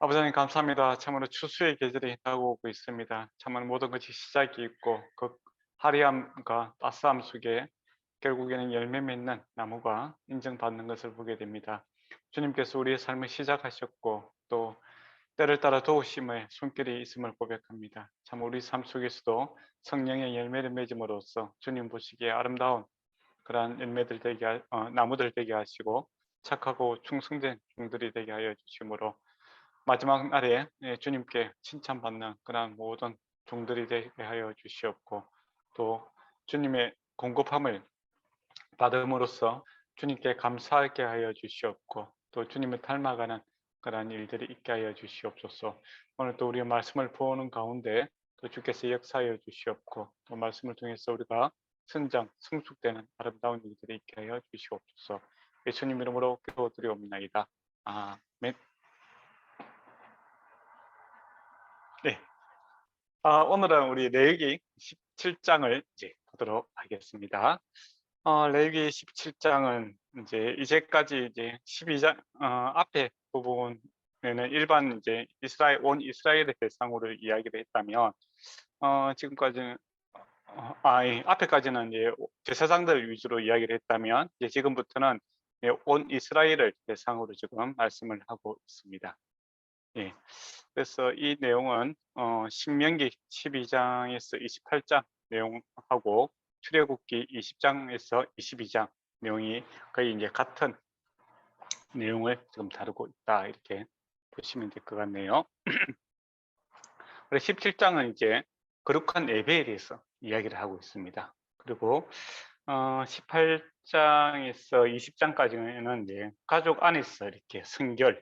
아버지 하나님 감사합니다. 참으로 추수의 계절이 다가오고 있습니다. 참으로 모든 것이 시작이 있고 그 화려함과 따스함 속에 결국에는 열매 맺는 나무가 인정받는 것을 보게 됩니다. 주님께서 우리의 삶을 시작하셨고 또 때를 따라 도우심의 손길이 있음을 고백합니다. 참 우리 삶 속에서도 성령의 열매를 맺음으로써 주님 보시기에 아름다운 그러한 열매들 되게 나무들 되게 하시고 착하고 충성된 종들이 되게 하여 주심으로 마지막 날에 주님께 칭찬받는 그러한 모든 종들이 되게 하여 주시옵고 또 주님의 공급함을 받음으로써 주님께 감사하게 하여 주시옵고 또 주님을 닮아가는 그러한 일들이 있게 하여 주시옵소서. 오늘 또 우리의 말씀을 보는 가운데 또 주께서 역사하여 주시옵고 또 말씀을 통해서 우리가 성장, 성숙되는 아름다운 일들이 있게 하여 주시옵소서. 예수님 이름으로 기도드리옵나이다. 아멘. 네. 오늘은 우리 레위기 17장을 이제 보도록 하겠습니다. 레위기 17장은 이제까지 이제 12장 앞에 부분에는 일반 이제 온 이스라엘의 대상으로 이야기를 했다면 지금까지는 앞에까지는 이제 제사장들 위주로 이야기를 했다면 이제 지금부터는 온 이스라엘을 대상으로 지금 말씀을 하고 있습니다. 예. 그래서 이 내용은 신명기 12장에서 28장 내용하고 출애굽기 20장에서 22장 내용이 거의 이제 같은 내용을 지금 다루고 있다 이렇게 보시면 될 것 같네요. 그래서 17장은 이제 거룩한 예배에 대해서 이야기를 하고 있습니다. 그리고 18장에서 20장까지는 이제 가족 안에서 이렇게 성결,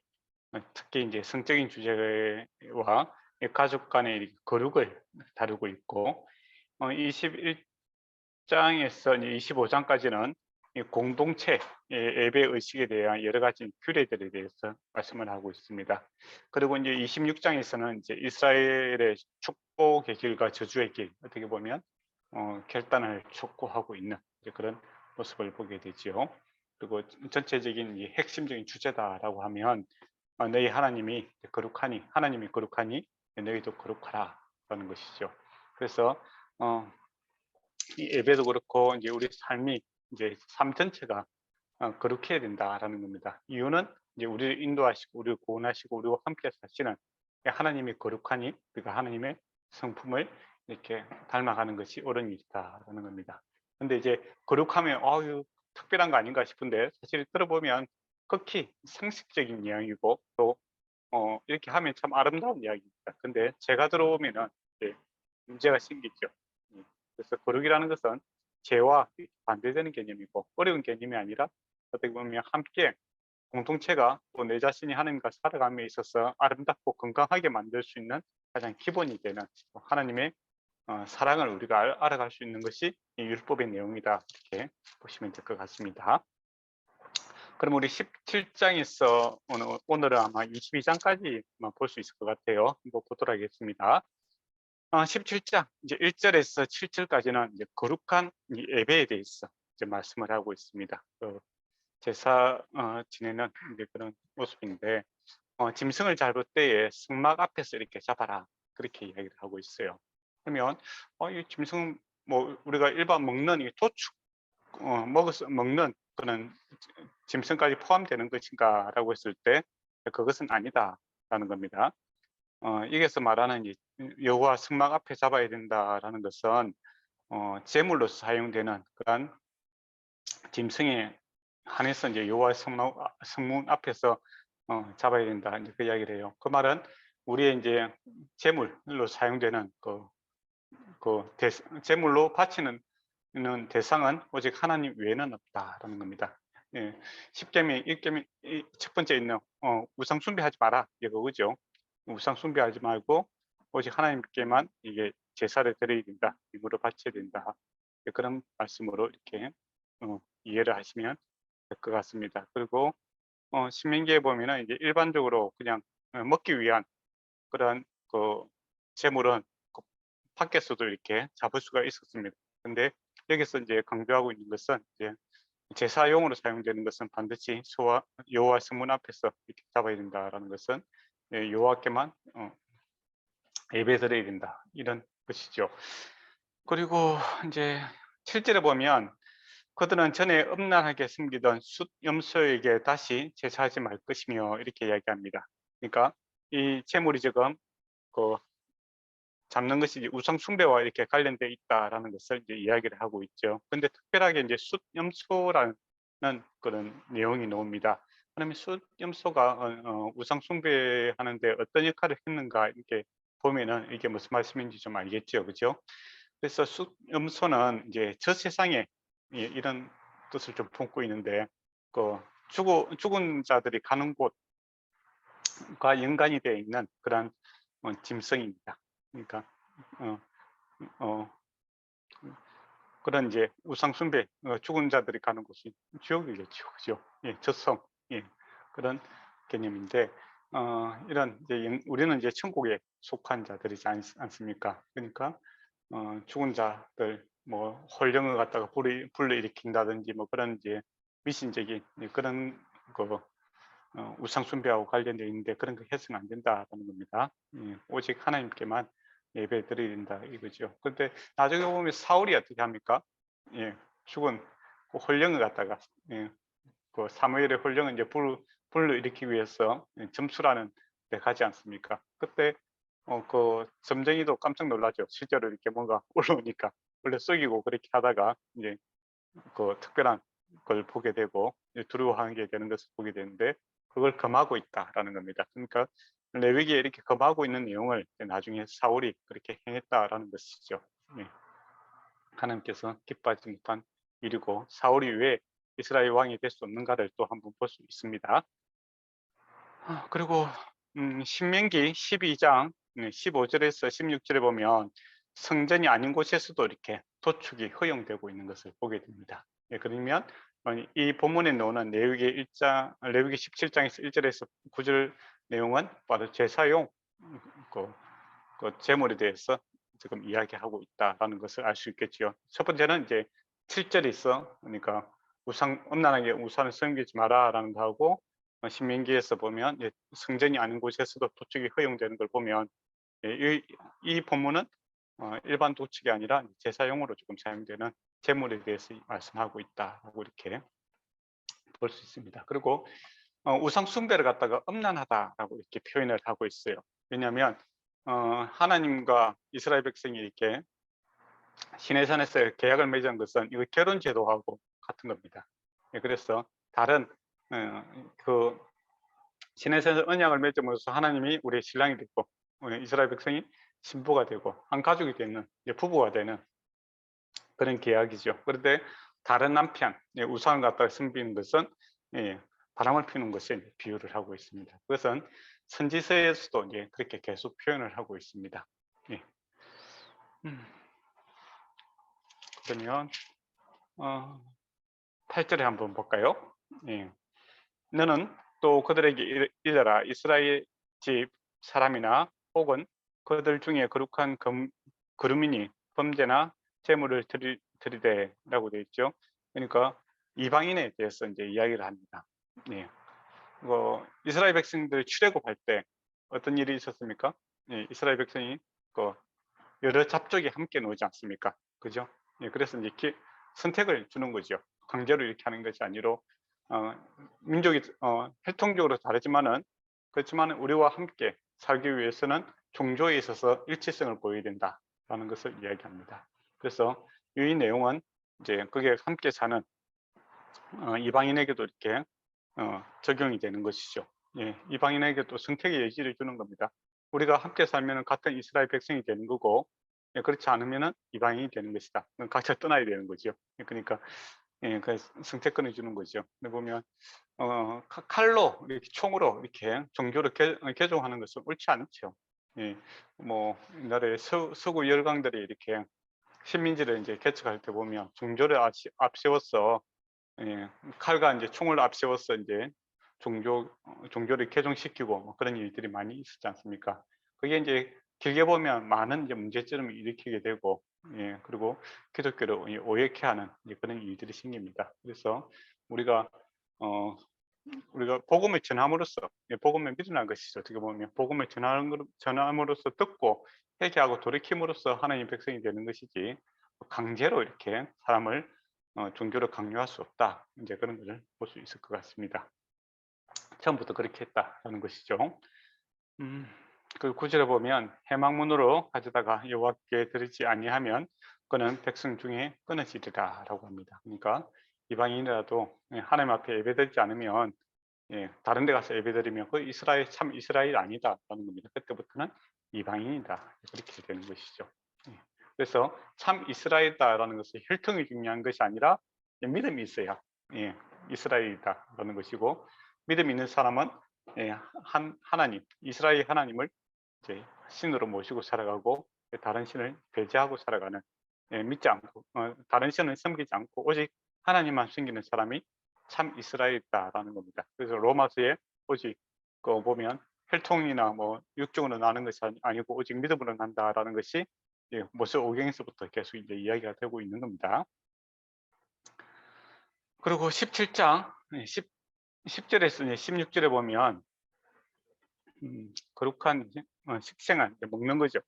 특히 이제 성적인 주제와 가족 간의 거룩을 다루고 있고 21장에서 25장까지는 공동체 예배 의식에 대한 여러 가지 규례들에 대해서 말씀을 하고 있습니다. 그리고 이제 26장에서는 이제 이스라엘의 축복의 길과 저주의 길 어떻게 보면 결단을 촉구하고 있는 그런 모습을 보게 되지요. 그리고 전체적인 핵심적인 주제다라고 하면 너희 하나님이 거룩하니 하나님이 거룩하니 너희도 거룩하라라는 것이죠. 그래서 이 예배도 그렇고 이제 우리 삶이 이제 삶 전체가 거룩해야 된다라는 겁니다. 이유는 이제 우리를 인도하시고 우리를 구원하시고 우리와 함께 사시는 하나님이 거룩하니 우리가 하나님의 성품을 이렇게 닮아가는 것이 옳은 일이다라는 겁니다. 근데 이제 거룩하면 특별한 거 아닌가 싶은데 사실 들어보면 극히 상식적인 이야기고 또 이렇게 하면 참 아름다운 이야기입니다. 근데 제가 들어오면은 이제 문제가 생기죠. 그래서 거룩이라는 것은 죄와 반대되는 개념이고 어려운 개념이 아니라 어떻게 보면 함께 공동체가 또 내 자신이 하나님과 살아감에 있어서 아름답고 건강하게 만들 수 있는 가장 기본이 되는 하나님의 사랑을 우리가 알아갈 수 있는 것이 이 율법의 내용이다 이렇게 보시면 될 것 같습니다. 그럼 우리 17장에서 오늘은 아마 22장까지만 볼 수 있을 것 같아요. 한번 보도록 하겠습니다. 17장 이제 1절에서 7절까지는 이제 거룩한 예배에 대해서 이제 말씀을 하고 있습니다. 제사 지내는 이제 그런 모습인데 짐승을 잡을 때에 승막 앞에서 이렇게 잡아라 그렇게 이야기를 하고 있어요. 그러면 이 짐승 뭐 우리가 일반 먹는 이 도축 먹는 그런 짐승까지 포함되는 것인가라고 했을 때 그것은 아니다라는 겁니다. 여기서 말하는 여호와 승막 앞에 잡아야 된다라는 것은 제물로 사용되는 그런 짐승에 한해서 이제 여호와 성문 앞에서 잡아야 된다 이제 그 이야기를 해요. 그 말은 우리의 이제 제물로 사용되는 제물로 바치는 대상은 오직 하나님 외에는 없다라는 겁니다. 예, 10계명 1계명 첫 번째 있는 우상 숭배하지 마라 이거죠. 우상 숭배하지 말고 오직 하나님께만 이게 제사를 드려야 된다, 이물을 바쳐야 된다. 그런 말씀으로 이렇게 이해를 하시면 될 것 같습니다. 그리고 신명기에 보면은 이제 일반적으로 그냥 먹기 위한 그런 제물은 밖에서도 이렇게 잡을 수가 있었습니다. 근데 여기서 이제 강조하고 있는 것은 이제 제사용으로 사용되는 것은 반드시 여호와 성문 앞에서 이렇게 잡아야 된다라는 것은 여호와께만 예배 드려야 된다, 이런 것이죠. 그리고 이제 7절에 보면 그들은 전에 음란하게 섬기던 숫 염소에게 다시 제사하지 말 것이며, 이렇게 이야기합니다. 그러니까 이 제물이 지금 그 잡는 것이 우상 숭배와 이렇게 관련되어 있다라는 것을 이제 이야기를 하고 있죠. 근데 특별하게 이제 숫 염소라는 그런 내용이 나옵니다. 그러면 숫 염소가 우상 숭배하는데 어떤 역할을 했는가, 이렇게 보면은 이게 무슨 말씀인지 좀 알겠죠, 그죠? 그래서 숫 염소는 이제 저 세상에 이런 뜻을 좀 품고 있는데, 그 죽은 자들이 가는 곳과 연관이 되어 있는 그런 짐승입니다. 그러니까 어, 어, 그런 이제 우상 숭배, 죽은 자들이 가는 곳이 지옥이겠죠, 그죠? 예, 저성, 예, 그런 개념인데, 이런 이제 우리는 이제 천국에 속한 자들이지 않습니까? 그러니까 죽은 자들, 뭐 홀령을 갖다가 불러일으킨다든지 뭐 그런 이제 미신적인 그런 그 우상 숭배하고 관련되어 있는데, 그런 거 해서는 안 된다는 겁니다. 오직 하나님께만 예배 드려야 된다, 이거죠. 근데 나중에 보면 사울이 어떻게 합니까? 예, 죽은 그 홀령을 갖다가, 그 사무엘의 홀령은 이제 불러일으키기 위해서 점수라는 데 가지 않습니까? 그때 그 점쟁이도 깜짝 놀라죠. 실제로 이렇게 뭔가 올라오니까. 원래 썩이고 그렇게 하다가 이제 그 특별한 걸 보게 되고 두려워하게 되는 것을 보게 되는데, 그걸 금하고 있다라는 겁니다. 그러니까 레위기에 이렇게 금하고 있는 내용을 나중에 사울이 그렇게 행했다라는 것이죠. 예. 하나님께서 기뻐하지 못한 일이고, 사울이 왜 이스라엘 왕이 될 수 없는가를 또 한번 볼 수 있습니다. 그리고 신명기 12장 15절에서 16절에 보면 성전이 아닌 곳에서도 이렇게 도축이 허용되고 있는 것을 보게 됩니다. 예, 그러면 이 본문에 나오는 레위기 17장에서 1절에서 9절 내용은 바로 제사용 그 제물에 대해서 지금 이야기하고 있다라는 것을 알 수 있겠지요. 첫 번째는 이제 7절에 있어, 그러니까 음란하게 우상을 섬기지 마라라는 거 하고, 신명기에서 보면 성전이 아닌 곳에서도 도축이 허용되는 걸 보면, 이 본문은 일반 도축이 아니라 제사용으로 지금 사용되는 제물에 대해서 말씀하고 있다라고 이렇게 볼 수 있습니다. 그리고 우상 숭배를 갖다가 음란하다라고 이렇게 표현을 하고 있어요. 왜냐하면 하나님과 이스라엘 백성이 이렇게 시내산에서 계약을 맺은 것은 이거 결혼 제도하고 같은 겁니다. 예, 그래서 다른 그 시내산에서 언약을 맺음으로써 하나님이 우리의 신랑이 되고 이스라엘 백성이 신부가 되고 한 가족이 되는, 부부가 되는 그런 계약이죠. 그런데 다른 남편, 우상을 갖다가 섬기는 것은 바람을 피우는 것에 비유를 하고 있습니다. 그것은 선지서에서도 이제 그렇게 계속 표현을 하고 있습니다. 예. 그러면 8절에 한번 볼까요? 예. 너는 또 그들에게 이르라, 이스라엘 집 사람이나 혹은 그들 중에 거룩한 거루민이 범죄나 재물을 들이대라고 되어 있죠. 그러니까 이방인에 대해서 이제 이야기를 합니다. 예. 이스라엘 백성들 출애굽할 때 어떤 일이 있었습니까? 예, 이스라엘 백성이 그 여러 잡족이 함께 놀지 않습니까? 그죠? 예, 그래서 이제 선택을 주는 거죠. 강제로 이렇게 하는 것이 아니라 민족이 혈통적으로 다르지만은, 그렇지만 우리와 함께 살기 위해서는 종교에 있어서 일치성을 보여야 된다라는 것을 이야기합니다. 그래서 이 내용은 이제 그게 함께 사는 이방인에게도 이렇게 적용이 되는 것이죠. 예, 이방인에게도 선택의 여지를 주는 겁니다. 우리가 함께 살면 같은 이스라엘 백성이 되는 거고, 그렇지 않으면 이방인이 되는 것이다. 각자 떠나야 되는 거죠. 그러니까 그 선택권을 주는 거죠. 근데 보면 칼로 이렇게 총으로 이렇게 종교를 개종하는 것은 옳지 않죠. 예, 뭐 옛날에 서구 열강들이 이렇게 식민지를 이제 개척할 때 보면 종교를 앞세워서, 칼과 이제 총을 앞세워서 이제 종교를 개종시키고 뭐 그런 일들이 많이 있었지 않습니까? 그게 이제 길게 보면 많은 이제 문제점을 일으키게 되고, 그리고 기독교를 오해케 하는 그런 일들이 생깁니다. 그래서 우리가 우리가 복음을 전함으로써 복음을 믿으라는 것이죠. 어떻게 보면 복음을 전함으로써 듣고 회개하고 돌이킴으로써 하나님 백성이 되는 것이지 강제로 이렇게 사람을 종교로 강요할 수 없다. 이제 그런 것을 볼 수 있을 것 같습니다. 처음부터 그렇게 했다라는 것이죠. 그 구절에 보면 해망문으로 가져다가 여호와께 드리지 아니하면 그는 백성 중에 끊어지리라라고 합니다. 그러니까 이방인이라도 하나님 앞에 예배드리지 않으면 다른 데 가서 예배드리면 그 이스라엘 참 이스라엘 아니다라는 겁니다. 그때부터는 이방인이다 그렇게 되는 것이죠. 그래서 참 이스라엘이다라는 것은 혈통이 중요한 것이 아니라 믿음이 있어야 이스라엘이다라는 것이고 믿음 있는 사람은 하나님 이스라엘 하나님을 이제 신으로 모시고 살아가고 다른 신을 배제하고 살아가는 믿지 않고 다른 신을 섬기지 않고 오직 하나님만 섬기는 사람이 참 이스라엘이다라는 겁니다. 그래서 로마서에 오직 보면 혈통이나 뭐 육종으로 나는 것이 아니고 오직 믿음으로 난다라는 것이 모세 오경에서부터 계속 이제 이야기가 되고 있는 겁니다. 그리고 17장 10절에서 16절에 보면 거룩한 식생을 먹는 거죠.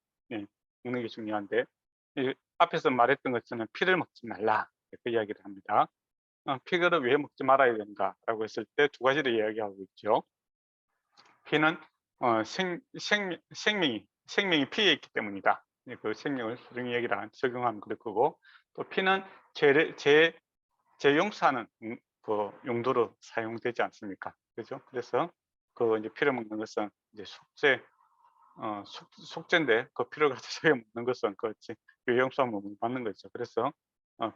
먹는 게 중요한데 앞에서 말했던 것처럼 피를 먹지 말라 그 이야기를 합니다. 피를 왜 먹지 말아야 된다라고 했을 때 두 가지를 이야기하고 있죠. 피는 생명이 피에 있기 때문이다. 그 생명을 소중히 여기다 적용하면 그럴 거고 또 피는 재용사하는 그 용도로 사용되지 않습니까? 그죠? 그래서 그 이제 피를 먹는 것은 이제 속죄인데 그 피를 가지고 먹는 것은 그렇지 유용성을 받는 거죠. 그래서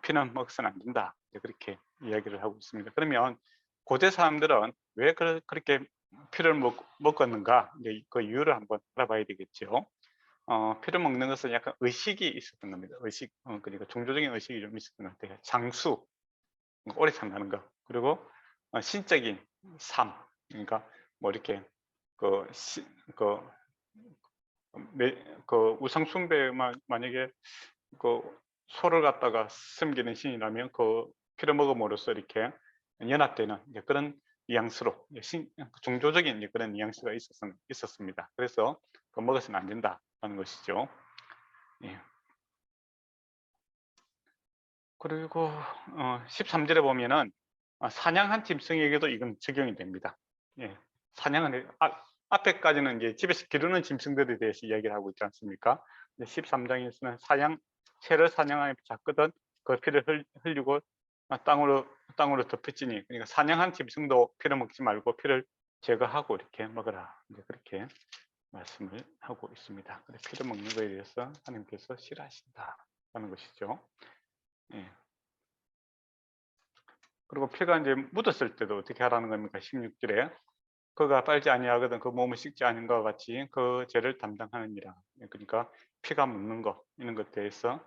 피는 먹어서는 안 된다. 그렇게 이야기를 하고 있습니다. 그러면 고대 사람들은 왜 그렇게 피를 먹었는가? 이제 그 이유를 한번 알아봐야 되겠죠. 피를 먹는 것은 약간 의식이 있었던 겁니다. 의식, 그러니까 종교적인 의식이 좀 있었던 것 같아요. 장수, 오래 산다는 거. 그리고 신적인 삶, 그러니까 뭐 이렇게 그, 그, 그 우상 숭배만 만약에 그 소를 갖다가 섬기는 신이라면 그 피를 먹음으로써 이렇게 연합되는 그런 뉘앙스로 종교적인 그런 뉘앙스가 있었습니다. 그래서 그 먹어서는 안 된다는 것이죠. 예. 그리고 13절에 보면은 사냥한 짐승에게도 이건 적용이 됩니다. 예. 사냥은 앞에까지는 이제 집에서 기르는 짐승들에 대해서 이야기를 하고 있지 않습니까? 13장에서는 새를 사냥하여 잡거든 그 피를 흘리고 땅으로 덮어지니 그러니까 사냥한 짐승도 피를 먹지 말고 피를 제거하고 이렇게 먹어라. 이제 그렇게 말씀을 하고 있습니다. 피를 먹는 것에 대해서 하나님께서 싫어하신다라는 것이죠. 예. 그리고 피가 이제 묻었을 때도 어떻게 하라는 겁니까? 16절에 그가 빨지 아니하거든 그 몸을 씻지 않은 것과 같이 그 죄를 담당하느니라. 그러니까 피가 묻는 거 이런 것에 대해서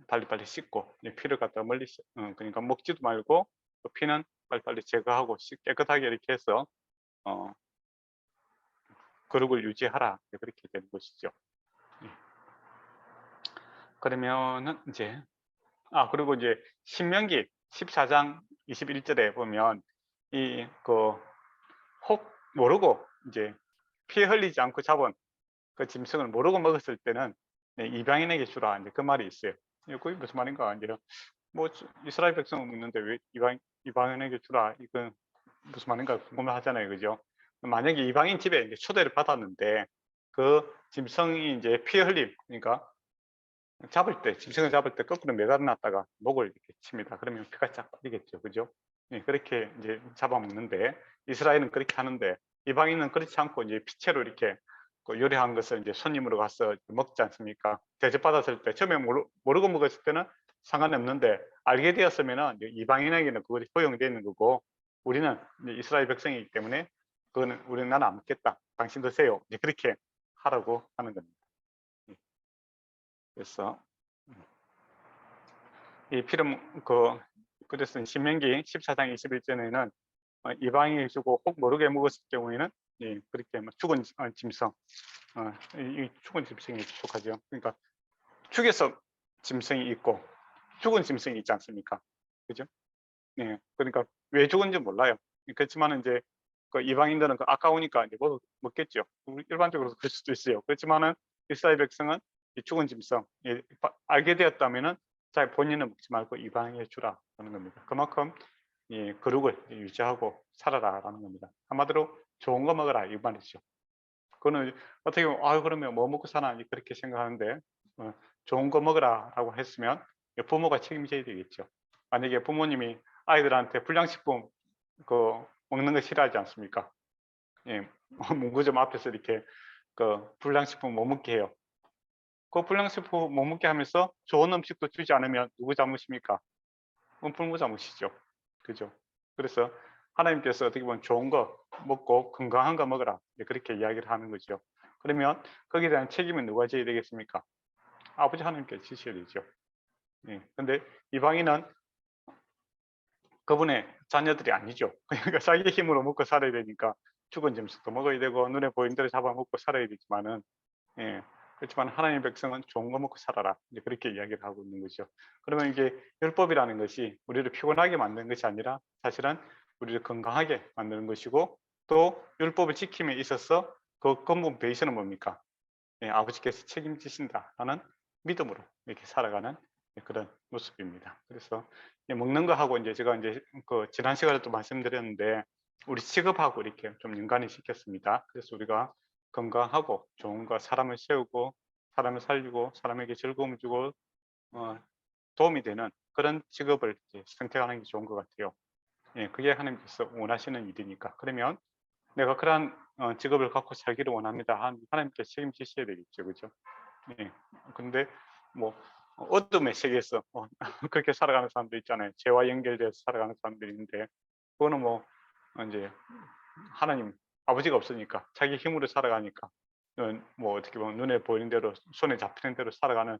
빨리빨리 씻고 피를 갖다 멀리 그러니까 먹지도 말고 그 피는 빨리빨리 제거하고 깨끗하게 이렇게 해서 거룩을 유지하라 그렇게 되는 것이죠. 그러면은 이제 그리고 이제 신명기 14장 21절에 보면 혹 모르고 이제 피 흘리지 않고 잡은 그 짐승을 모르고 먹었을 때는 이방인에게 주라 이제 그 말이 있어요. 그게 무슨 말인가? 이제 뭐 이스라엘 백성은 먹는데 왜 이방인에게 주라? 이건 무슨 말인가 궁금하잖아요, 그죠? 만약에 이방인 집에 이제 초대를 받았는데 그 짐승이 이제 피 흘림, 그러니까 짐승을 잡을 때 거꾸로 매달아놨다가 목을 이렇게 칩니다. 그러면 피가 쫙 빠지겠죠, 그죠? 그렇게 이제 잡아먹는데 이스라엘은 그렇게 하는데 이방인은 그렇지 않고 이제 피채로 이렇게 요리한 것을 이제 손님으로 가서 먹지 않습니까? 대접받았을 때 처음에 모르고 먹었을 때는 상관이 없는데 알게 되었으면은 이방인에게는 그것이 허용되는 거고 우리는 이제 이스라엘 백성이기 때문에 그거는 우리는 나는 안 먹겠다. 당신 드세요. 이제 그렇게 하라고 하는 겁니다. 그래서 이 피를 그래서 신명기 14장 21절에는 이방인이 주고 혹 모르게 먹었을 경우에는 그렇게 죽은 짐승, 이 죽은 짐승에 속하죠. 그러니까 죽여서 짐승이 있고 죽은 짐승이 있지 않습니까? 그죠? 그러니까 왜 죽은지 몰라요. 그렇지만 이제 그 이방인들은 그 아까우니까 이제 먹겠죠. 일반적으로 그럴 수도 있어요. 그렇지만은 이스라엘 백성은 이 죽은 짐승 알게 되었다면은 자 본인은 먹지 말고 이방인에게 주라 하는 겁니다. 그만큼 이 거룩을 유지하고 살아라라는 겁니다. 한마디로 좋은 거 먹어라 이 말이죠. 그거는 어떻게 보면 그러면 뭐 먹고 사나 그렇게 생각하는데 좋은 거 먹으라라고 했으면 부모가 책임져야 되겠죠. 만약에 부모님이 아이들한테 불량식품 그 먹는 거 싫어하지 않습니까? 예, 문구점 앞에서 이렇게 그 불량식품 못 먹게 해요. 그 불량식품 못 먹게 하면서 좋은 음식도 주지 않으면 누구 잘못입니까? 부모 잘못이죠. 그죠? 그래서 하나님께서 어떻게 보면 좋은 거 먹고 건강한 거 먹어라 그렇게 이야기를 하는 거죠. 그러면 거기에 대한 책임은 누가 져야 되겠습니까? 아버지 하나님께서 지셔야 되죠. 예. 근데 이방인은 그분의 자녀들이 아니죠. 그러니까 자기 힘으로 먹고 살아야 되니까 죽은 짐승도 먹어야 되고 눈에 보이는 대로 잡아먹고 살아야 되지만은 예. 그렇지만 하나님의 백성은 좋은 거 먹고 살아라. 이제 그렇게 이야기를 하고 있는 거죠. 그러면 이게 율법이라는 것이 우리를 피곤하게 만드는 것이 아니라 사실은 우리를 건강하게 만드는 것이고 또 율법을 지킴에 있어서 그根本 베이스는 뭡니까? 예, 아버지께서 책임지신다라는 믿음으로 이렇게 살아가는 그런 모습입니다. 그래서 먹는 거하고 이제 제가 이제 그 지난 시간에 또 말씀드렸는데 우리 직업하고 이렇게 좀 연관을 시켰습니다. 그래서 우리가 건강하고 좋은 거 사람을 세우고 사람을 살리고 사람에게 즐거움을 주고 도움이 되는 그런 직업을 선택하는 게 좋은 것 같아요. 예, 그게 하나님께서 원하시는 일이니까. 그러면 내가 그러한 직업을 갖고 살기를 원합니다. 하나님께서 책임지셔야 되겠죠, 그죠? 예. 근데 뭐 어둠의 세계에서 그렇게 살아가는 사람도 있잖아요. 죄와 연결돼서 살아가는 사람들이 있는데 그거는 뭐 이제 하나님 아버지가 없으니까 자기 힘으로 살아가니까 뭐 어떻게 보면 눈에 보이는 대로 손에 잡히는 대로 살아가는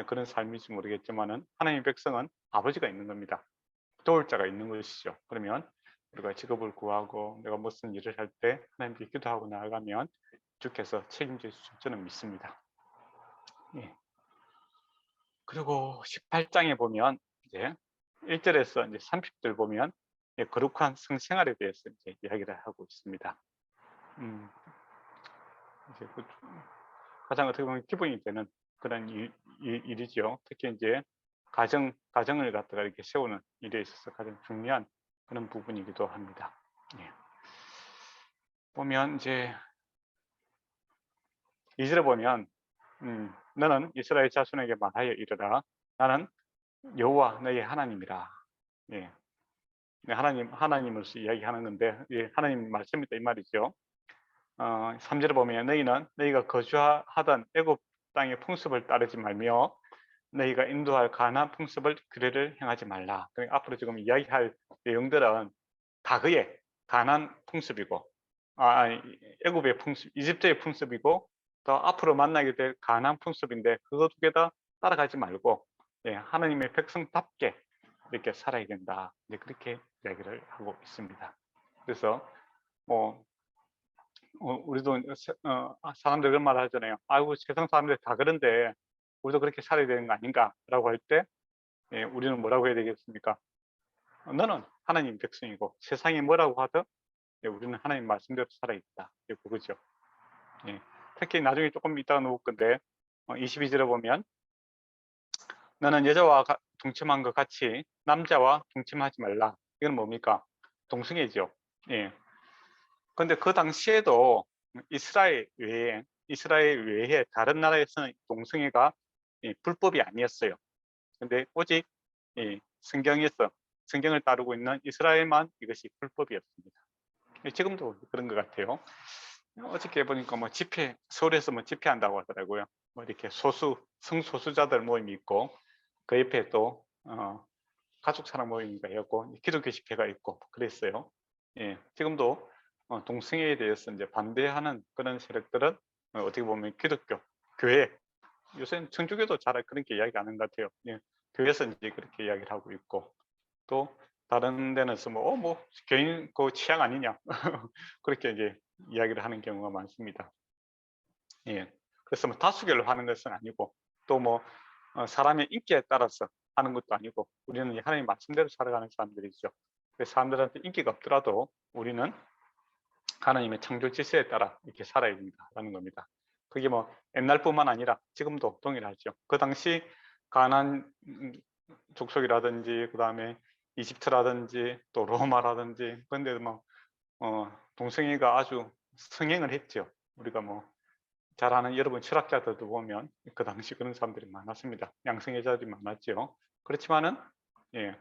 그런 삶일지 모르겠지만은 하나님의 백성은 아버지가 있는 겁니다. 도울 자가 있는 것이죠. 그러면 우리가 직업을 구하고 내가 무슨 일을 할 때 하나님께 기도하고 나아가면 주께서 책임져 주실 저는 믿습니다. 예. 그리고 18장에 보면 이제 1절에서 이제 30절 보면 거룩한 성생활에 대해서 이제 이야기를 하고 있습니다. 이제 가장 어떻게 보면 기본이 되는 그런 일이죠. 특히 이제 가정을 갖다가 이렇게 세우는 일에 있어서 가장 중요한 그런 부분이기도 합니다. 예. 보면 이제 2절에 보면 너는 이스라엘 자손에게 말하여 이르라 나는 여호와 너의 하나님이라. 예. 하나님으로서 이야기하는 건데 예, 하나님 말씀이다 이 말이죠. 3절에 보면 너희는 너희가 거주하던 애굽 땅의 풍습을 따르지 말며 너희가 인도할 가나안 풍습을 규례를 행하지 말라. 그러니까 앞으로 지금 이야기할 내용들은 과거의 가나안 풍습이고 애굽의 풍습, 이집트의 풍습이고 또 앞으로 만나게 될 가나안 풍습인데 그거 두 개 다 따라가지 말고 예, 하나님의 백성답게 이렇게 살아야 된다. 이제 그렇게 이야기를 하고 있습니다. 그래서 뭐 우리도 사람들 그런 말 하잖아요. 아이고 세상 사람들 다 그런데 우리도 그렇게 살아야 되는 거 아닌가라고 할 때 예, 우리는 뭐라고 해야 되겠습니까? 너는 하나님 백성이고 세상이 뭐라고 하든 예, 우리는 하나님 말씀대로 살아있다. 예, 그거죠. 예. 특히 나중에 조금 이따가 놓을 건데 22절에 보면 너는 여자와 동침한 것 같이 남자와 동침하지 말라. 이건 뭡니까? 동성애죠. 예. 근데 그 당시에도 이스라엘 외에 다른 나라에서는 동성애가 불법이 아니었어요. 근데 오직 성경을 따르고 있는 이스라엘만 이것이 불법이었습니다. 지금도 그런 것 같아요. 어저께 보니까 뭐 서울에서 뭐 집회한다고 하더라고요. 뭐 이렇게 성소수자들 모임이 있고 그 옆에 또 가족 사랑 모임인가 해갖고 기독교 집회가 있고 그랬어요. 예, 지금도 동성애에 대해서 이제 반대하는 그런 세력들은 어떻게 보면 기독교 교회 요새는 천주교도 잘 그렇게 이야기하는 것 같아요. 예, 교회에서 이제 그렇게 이야기를 하고 있고 또 다른 데는서 뭐 개인 그 취향 아니냐 그렇게 이제 이야기를 하는 경우가 많습니다. 예, 그래서 뭐 다수결로 하는 것은 아니고 또 뭐 사람의 인기에 따라서 하는 것도 아니고 우리는 하나님 말씀대로 살아가는 사람들이죠. 사람들한테 인기가 없더라도 우리는 하나님의 창조 질서에 따라 이렇게 살아야 된다라는 겁니다. 그게 뭐 옛날뿐만 아니라 지금도 동일하죠. 그 당시 가나안 족속이라든지 그다음에 이집트라든지 또 로마라든지 그런데 뭐 동성애가 아주 성행을 했죠. 우리가 뭐 잘 아는 여러분 철학자들도 보면 그 당시 그런 사람들이 많았습니다. 양성애자들이 많았죠. 그렇지만은 예,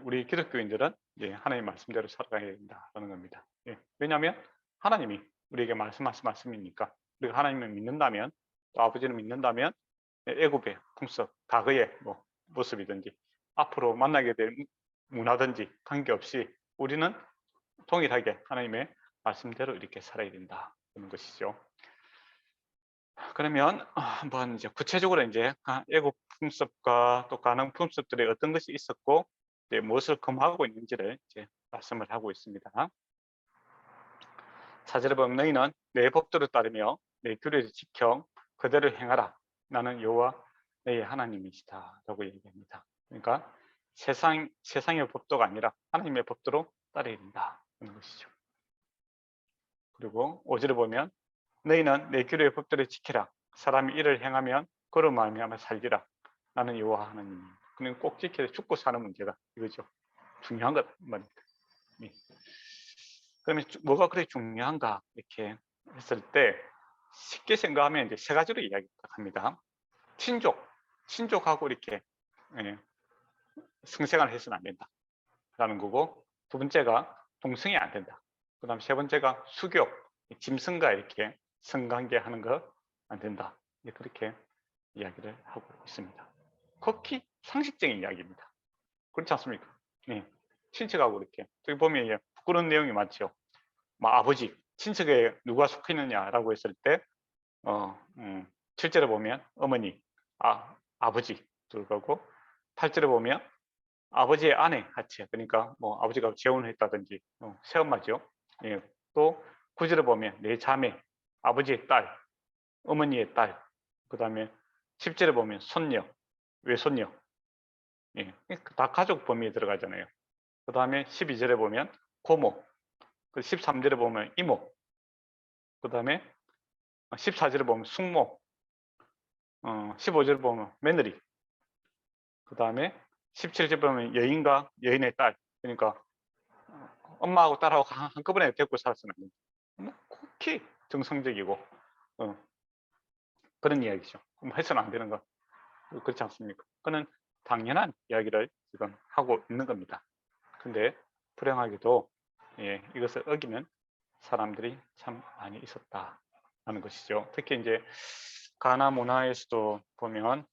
우리 기독교인들은 하나님 말씀대로 살아가야 된다는 겁니다. 왜냐하면 하나님이 우리에게 말씀하신 말씀이니까 우리가 하나님을 믿는다면 또 아버지를 믿는다면 애굽의 풍습, 과거의 뭐 모습이든지 앞으로 만나게 될 문화든지 관계없이 우리는 동일하게 하나님의 말씀대로 이렇게 살아야 된다는 것이죠. 그러면 한번 이제 구체적으로 이제 애국 풍습과 또 가나안 풍습들이 어떤 것이 있었고 무엇을 금하고 있는지를 이제 말씀을 하고 있습니다. 4절에 보면 너희는 내 법도를 따르며 내 규례를 지켜 그대로 행하라. 나는 여호와 너희의 하나님이시다라고 얘기합니다. 그러니까 세상의 법도가 아니라 하나님의 법도로 따라야 된다는 것이죠. 그리고 5절에 보면 너희는 내 규례의 법도를 지키라. 사람이 이를 행하면 그로 말미암아 살리라. 나는 여호와 하나님입니다. 그는 꼭 지켜야 죽고 사는 문제다. 이거죠. 중요한 것 말입니다. 그러면 뭐가 그렇게 중요한가 이렇게 했을 때 쉽게 생각하면 이제 세 가지로 이야기합니다. 친족하고 이렇게 성생활을 해서는 안 된다라는 거고, 두 번째가 동성이 안 된다. 그다음 세 번째가 수교, 짐승과 이렇게 성관계하는 거 안 된다. 그렇게 이야기를 하고 있습니다. 극히 상식적인 이야기입니다. 그렇지 않습니까? 네. 친척하고 이렇게 저기 보면 부끄러운 내용이 많죠. 뭐 아버지, 친척에 누가 속해 있느냐라고 했을 때 7절에 보면 어머니, 아버지 들어가고 8절에 보면 아버지의 아내 같이, 그러니까 뭐 아버지가 재혼을 했다든지 새엄마죠. 예. 또 9절에 보면 내 자매, 아버지의 딸, 어머니의 딸, 그 다음에 10절에 보면 손녀, 외손녀, 예. 다 가족 범위에 들어가잖아요. 그 다음에 12절에 보면 고모, 13절에 보면 이모, 그 다음에 14절에 보면 숙모, 15절에 보면 며느리, 그 다음에 17절에 보면 여인과 여인의 딸, 그러니까 엄마하고 딸하고 한꺼번에 데리고 살았으면 극히 정상적이고 그런 이야기죠. 해서는 안 되는 거, 그렇지 않습니까? 그는 당연한 이야기를 지금 하고 있는 겁니다. 근데 불행하게도 이것을 어기는 사람들이 참 많이 있었다는 것이죠. 특히 이제 가나 문화에서도 보면,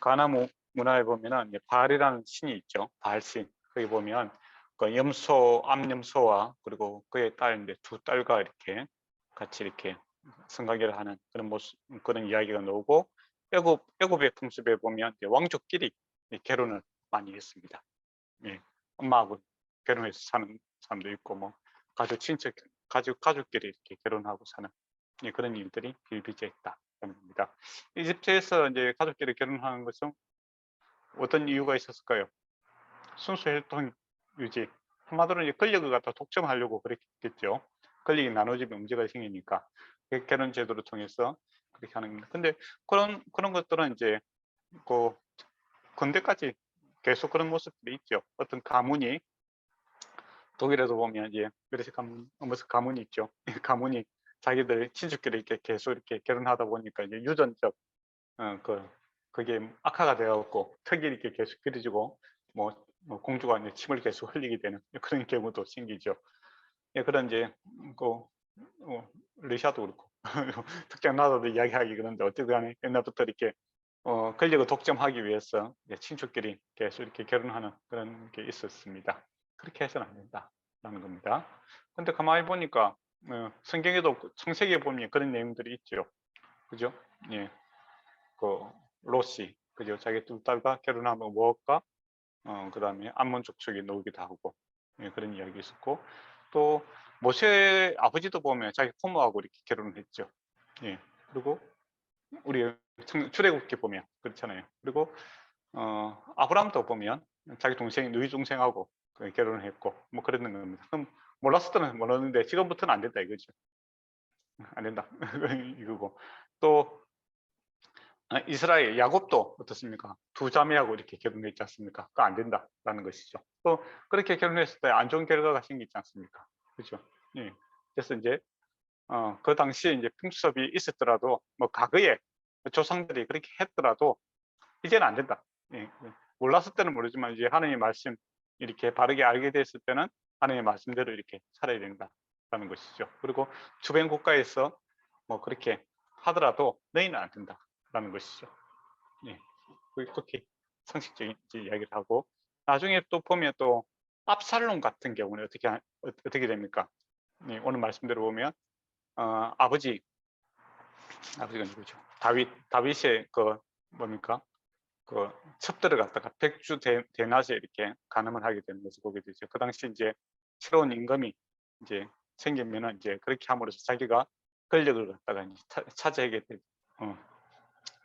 가나 문화에 보면은 바알이라는 신이 있죠. 바알신. 거기 보면 그 염소, 암염소와 그리고 그의 딸, 두 딸과 이렇게 같이 이렇게 성관계를 하는 그런 모습, 그런 이야기가 나오고, 애굽의 풍습에 보면 왕족끼리 결혼을 많이 했습니다. 예, 엄마하고 결혼해서 사는 사람도 있고, 뭐 가족끼리 이렇게 결혼하고 사는 그런 일들이 비일비재했다는 겁니다. 이집트에서 이제 가족끼리 결혼하는 것은 어떤 이유가 있었을까요? 순수 혈통 유지, 한마디로 이제 권력을 갖다 독점하려고 그랬겠죠. 권력이 나눠지면 문제가 생기니까 결혼 제도를 통해서 그렇게 하는 겁니다. 근데 그런 것들은 이제 그 근대까지 계속 그런 모습들이 있죠. 어떤 가문이, 독일에도 보면 이제 그래서 무슨 가문이 있죠. 가문이 자기들 친척끼리 이렇게 계속 이렇게 결혼하다 보니까 이제 유전적 그게 악화가 되어갖고 턱이 이렇게 계속 길어지고 뭐 공주가 이제 침을 계속 흘리게 되는 그런 경우도 생기죠. 그런 이제 러시아도 그렇고 특정 나라도 이야기하기 그런데 어쨌든 간에 옛날부터 이렇게 권력을 독점하기 위해서 친척끼리 계속 이렇게 결혼하는 그런 게 있었습니다. 그렇게 해서는 안 된다라는 겁니다. 근데 가만히 보니까 성경에도 창세기에 보면 그런 내용들이 있죠. 그죠? 예. 로시, 그죠? 자기 두 딸과 결혼하면 무엇과 그 다음에 암몬 족속에 놓기도 하고 그런 이야기 있었고, 또 모세 아버지도 보면 자기 부모하고 이렇게 결혼을 했죠. 예. 그리고 우리 출애굽기 보면 그렇잖아요. 그리고 아브라함도 보면 자기 동생 누이 동생하고 결혼을 했고 뭐 그러는 겁니다. 그럼 몰랐을 때는 몰랐는데 지금부터는 안 된다 이거죠. 안 된다 이거고 또 이스라엘 야곱도 어떻습니까? 두 자매하고 이렇게 결혼했지 않습니까? 그거 안 된다라는 것이죠. 또 그렇게 결혼했을 때 안 좋은 결과가 생기지 않습니까? 그렇죠? 예. 그래서 이제 그 당시에 이제 풍습이 있었더라도 뭐 과거에 조상들이 그렇게 했더라도 이제는 안 된다. 예. 몰랐을 때는 모르지만 이제 하나님의 말씀 이렇게 바르게 알게 됐을 때는 하나님의 말씀대로 이렇게 살아야 된다라는 것이죠. 그리고 주변 국가에서 뭐 그렇게 하더라도 너희는 안 된다라는 것이죠. 예. 그렇게 상식적인 이야기를 하고 나중에 또 보면 또 압살롬 같은 경우는 어떻게 됩니까? 예, 오늘 말씀대로 보면 아버지가 누구죠? 다윗의 그 뭡니까? 그 첩들을 갖다가 백주 대낮에 이렇게 간음을 하게 되는 것을 보게 되죠. 그 당시 이제 새로운 임금이 이제 생기면은 이제 그렇게 함으로써 자기가 권력을 갖다가 이제 차지하게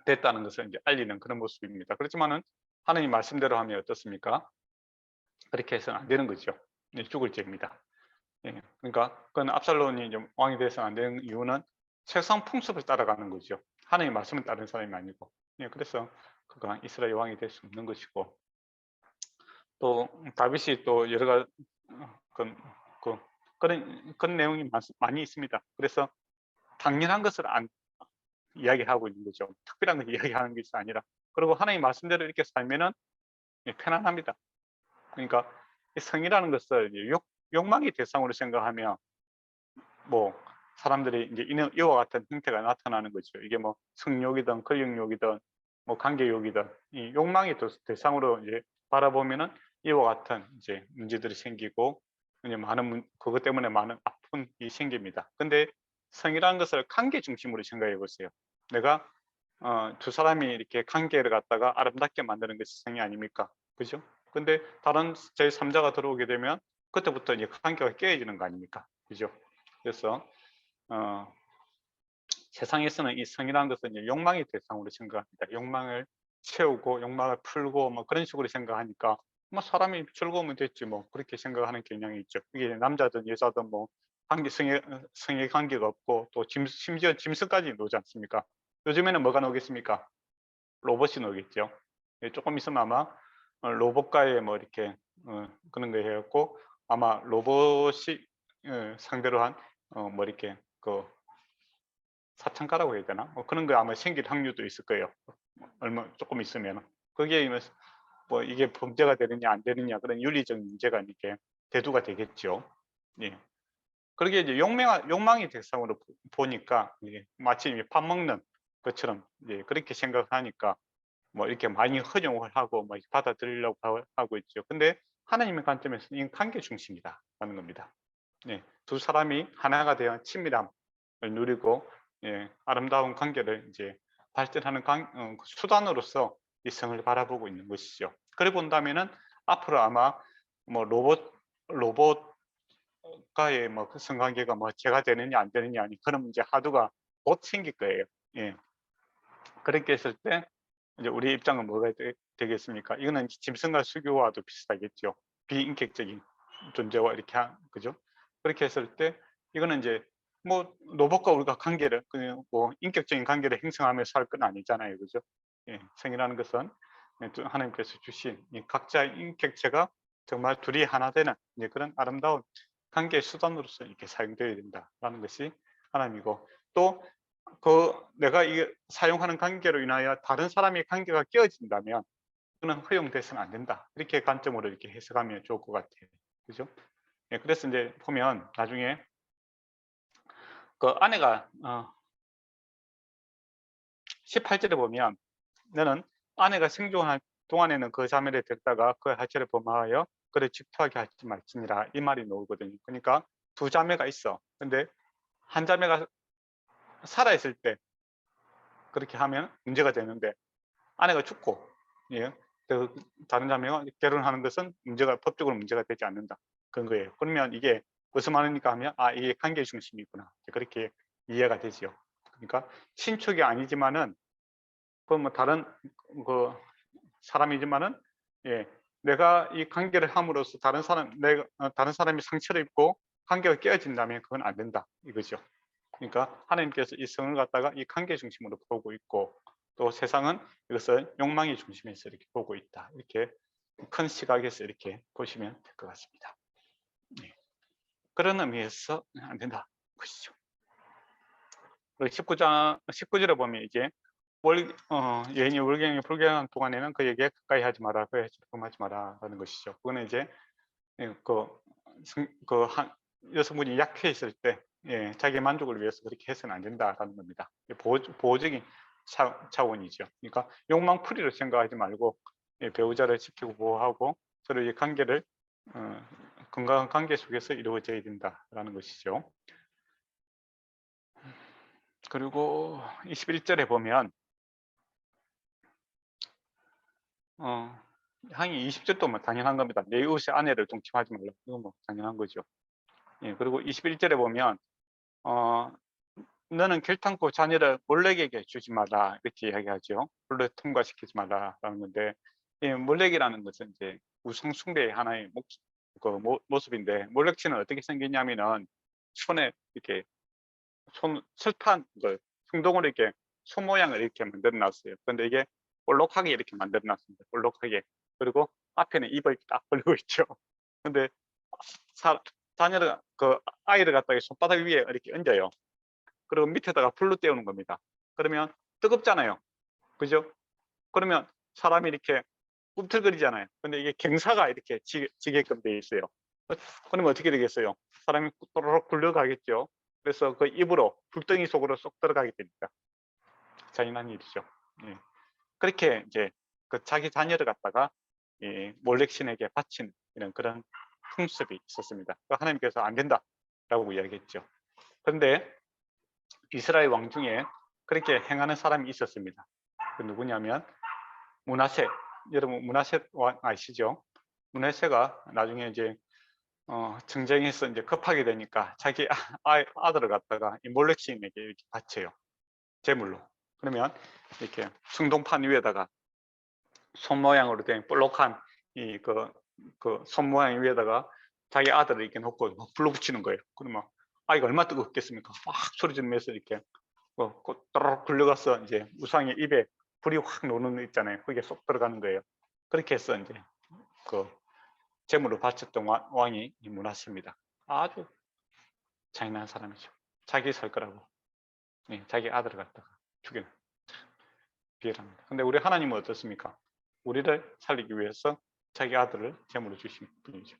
됐다는 것을 이제 알리는 그런 모습입니다. 그렇지만은 하나님 말씀대로 하면 어떻습니까? 그렇게 해서는 안 되는 거죠. 죽을 죄입니다. 예, 그러니까 그건 압살롬이 이제 왕이 돼서는 안 되는 이유는 세상 풍습을 따라가는 거죠. 하나님 말씀을 따르는 사람이 아니고. 예, 그래서 그가 이스라엘 왕이 될 수 없는 것이고 또 다윗이 또 여러 가지 그런 내용이 많이 있습니다. 그래서 당연한 것을 안 이야기하고 있는 거죠. 특별한 걸 이야기하는 것이 아니라 그리고 하나님 말씀대로 이렇게 살면은 편안합니다. 그러니까 성이라는 것을 욕망의 대상으로 생각하면 뭐 사람들이 이제 이와 같은 형태가 나타나는 거죠. 이게 뭐 성욕이든 권력욕이든 뭐 관계욕이든 이 욕망의 대상으로 이제 바라보면은 이와 같은 이제 문제들이 생기고 이제 그것 때문에 많은 아픔이 생깁니다. 근데 성이라는 것을 관계 중심으로 생각해 보세요. 내가 두 사람이 이렇게 관계를 갖다가 아름답게 만드는 것이 성이 아닙니까? 그죠? 근데 다른 제3자가 들어오게 되면 그때부터 이제 관계가 깨어지는 거 아닙니까? 그죠? 그래서 세상에서는 이 성이라는 것은 이제 욕망의 대상으로 생각합니다. 욕망을 채우고 욕망을 풀고 뭐 그런 식으로 생각하니까 뭐 사람이 즐거우면 됐지 뭐 그렇게 생각하는 경향이 있죠. 이게 남자든 여자든 뭐 성에 관계가 없고 또 심지어 짐승까지 노지 않습니까? 요즘에는 뭐가 나오겠습니까? 로봇이 나오겠죠. 예, 조금 있으면 아마 로봇과의 뭐 이렇게 그런 거 해갖고 아마 로봇이 상대로 한 뭐 이렇게 그 사창가라고 해야 되나? 뭐 그런 거 아마 생길 확률도 있을 거예요. 얼마 조금 있으면 거기에 뭐 이게 범죄가 되느냐 안 되느냐 그런 윤리적 문제가 이렇게 대두가 되겠죠. 예. 그러게 이제 욕망의 대상으로 보니까 이게 마치 밥 먹는 것처럼 이제 그렇게 생각하니까 뭐 이렇게 많이 허용을 하고 뭐 받아들이려고 하고 있죠. 근데 하나님의 관점에서는 이 관계 중심이다라는 겁니다. 예, 두 사람이 하나가 되어 친밀함을 누리고 아름다운 관계를 이제 발전하는 수단으로서 이 성을 바라보고 있는 것이죠. 그래 본다면은 앞으로 아마 뭐 로봇과의 뭐 그 성관계가 뭐 제가 되느냐 안 되느냐 그런 문제 하도가 곧 생길 거예요. 예. 그렇게 했을 때 이제 우리 입장은 뭐가 되겠습니까? 이거는 짐승과 수교와도 비슷하겠죠. 비인격적인 존재와 이렇게 그죠? 그렇게 했을 때 이거는 이제 뭐 로봇과 우리가 관계를 뭐 인격적인 관계를 형성하면서 할 건 아니잖아요, 그죠? 예, 성이라는 것은 하나님께서 주신 이 각자의 인격체가 정말 둘이 하나 되는 이제 그런 아름다운 관계의 수단으로서 이렇게 사용되어야 된다라는 것이 하나님이고 또 내가 이게 사용하는 관계로 인하여 다른 사람의 관계가 깨어진다면 그는 허용돼서는 안 된다. 이렇게 관점으로 이렇게 해석하면 좋을 것 같아요. 그죠? 예, 그래서 이제 보면 나중에 그 아내가 18절에 보면 너는 아내가 생존할 동안에는 그 자매를 데리다가 그 하체를 범하여 그를 질투하게 하지 말지니라 이 말이 나오거든요. 그러니까 두 자매가 있어. 근데 한 자매가 살아있을 때 그렇게 하면 문제가 되는데 아내가 죽고 예, 그 다른 자매와 결혼하는 것은 법적으로 문제가 되지 않는다. 그런 거예요. 그러면 이게 무슨 말입니까 하면 이게 관계 중심이구나. 그렇게 이해가 되지요. 그러니까 친척이 아니지만은 그 뭐 다른 그 사람이지만은 예, 내가 이 관계를 함으로써 다른 사람이 상처를 입고 관계가 깨어진다면 그건 안 된다 이거죠. 그러니까 하나님께서 이 성을 갖다가 이 관계 중심으로 보고 있고, 또 세상은 이것을 욕망의 중심에서 이렇게 보고 있다. 이렇게 큰 시각에서 이렇게 보시면 될 것 같습니다. 네. 그런 의미에서 안 된다 보시죠. 19절에 보면 이제 여인이 월경에 불경한 동안에는 그에게 가까이 하지 마라, 그에 접근하지 마라 라는 것이죠. 그거는 이제 여성분이 약해 있을 때 자기 만족을 위해서 그렇게 해서는 안 된다라는 겁니다. 보호적인 차원이죠. 그러니까 욕망풀이로 생각하지 말고 배우자를 지키고 보호하고 서로의 관계를 건강한 관계 속에서 이루어져야 된다라는 것이죠. 그리고 21절에 보면 항이 20절도 뭐 당연한 겁니다. 내 이웃의 아내를 동침하지 말라. 이건 뭐 당연한 거죠. 예, 그리고 21절에 보면 너는 결탄코 자녀를 몰렉에게 주지 마라 이렇게 이야기하죠. 불러 통과시키지 마라라는 건데, 몰렉이라는 것은 이제 우상 숭배의 하나의 모습인데, 몰렉신은 어떻게 생겼냐면은 손에 이렇게 설판 숭동을 이렇게 손 모양을 이렇게 만들어 놨어요. 근데 이게 볼록하게 이렇게 만들어 놨습니다. 볼록하게. 그리고 앞에는 입을 딱 벌리고 있죠. 근데 자녀를 아이를 갖다가 손바닥 위에 이렇게 얹어요. 그리고 밑에다가 불로 때우는 겁니다. 그러면 뜨겁잖아요. 그죠? 그러면 사람이 이렇게 꿈틀거리잖아요. 근데 이게 경사가 이렇게 지게끔 되어 있어요. 그러면 어떻게 되겠어요? 사람이 또로록 굴러가겠죠. 그래서 그 입으로 불덩이 속으로 쏙 들어가게 됩니다. 잔인한 일이죠. 예. 그렇게 이제 자기 자녀를 갖다가 몰렉신에게 바친 이런 그런 풍습이 있었습니다. 하나님께서 안 된다라고 이야기했죠. 그런데 이스라엘 왕 중에 그렇게 행하는 사람이 있었습니다. 그 누구냐면 므낫세. 여러분 므낫세 왕 아시죠? 므낫세가 나중에 이제 전쟁에서 이제 급하게 되니까 자기 아들을 갖다가 이 몰렉신에게 이렇게 바쳐요. 제물로. 그러면 이렇게 충동판 위에다가 손 모양으로 된 볼록한 손 모양 위에다가 자기 아들을 이렇게 놓고 불로 붙이는 거예요. 그러면 아이가 얼마나 뜨겁겠습니까? 막 소리 지르면서 이렇게 또록 굴려가서 이제 우상의 입에 불이 확 노는 거 있잖아요. 그게 쏙 들어가는 거예요. 그렇게 해서 이제 제물로 바쳤던 왕이 므낫세입니다. 아주 잔인한 사람이죠. 자기 살 거라고 자기 아들을 갖다가 죽이는, 비열합니다. 근데 우리 하나님은 어떻습니까? 우리를 살리기 위해서 자기 아들을 제물로 주신 분이죠.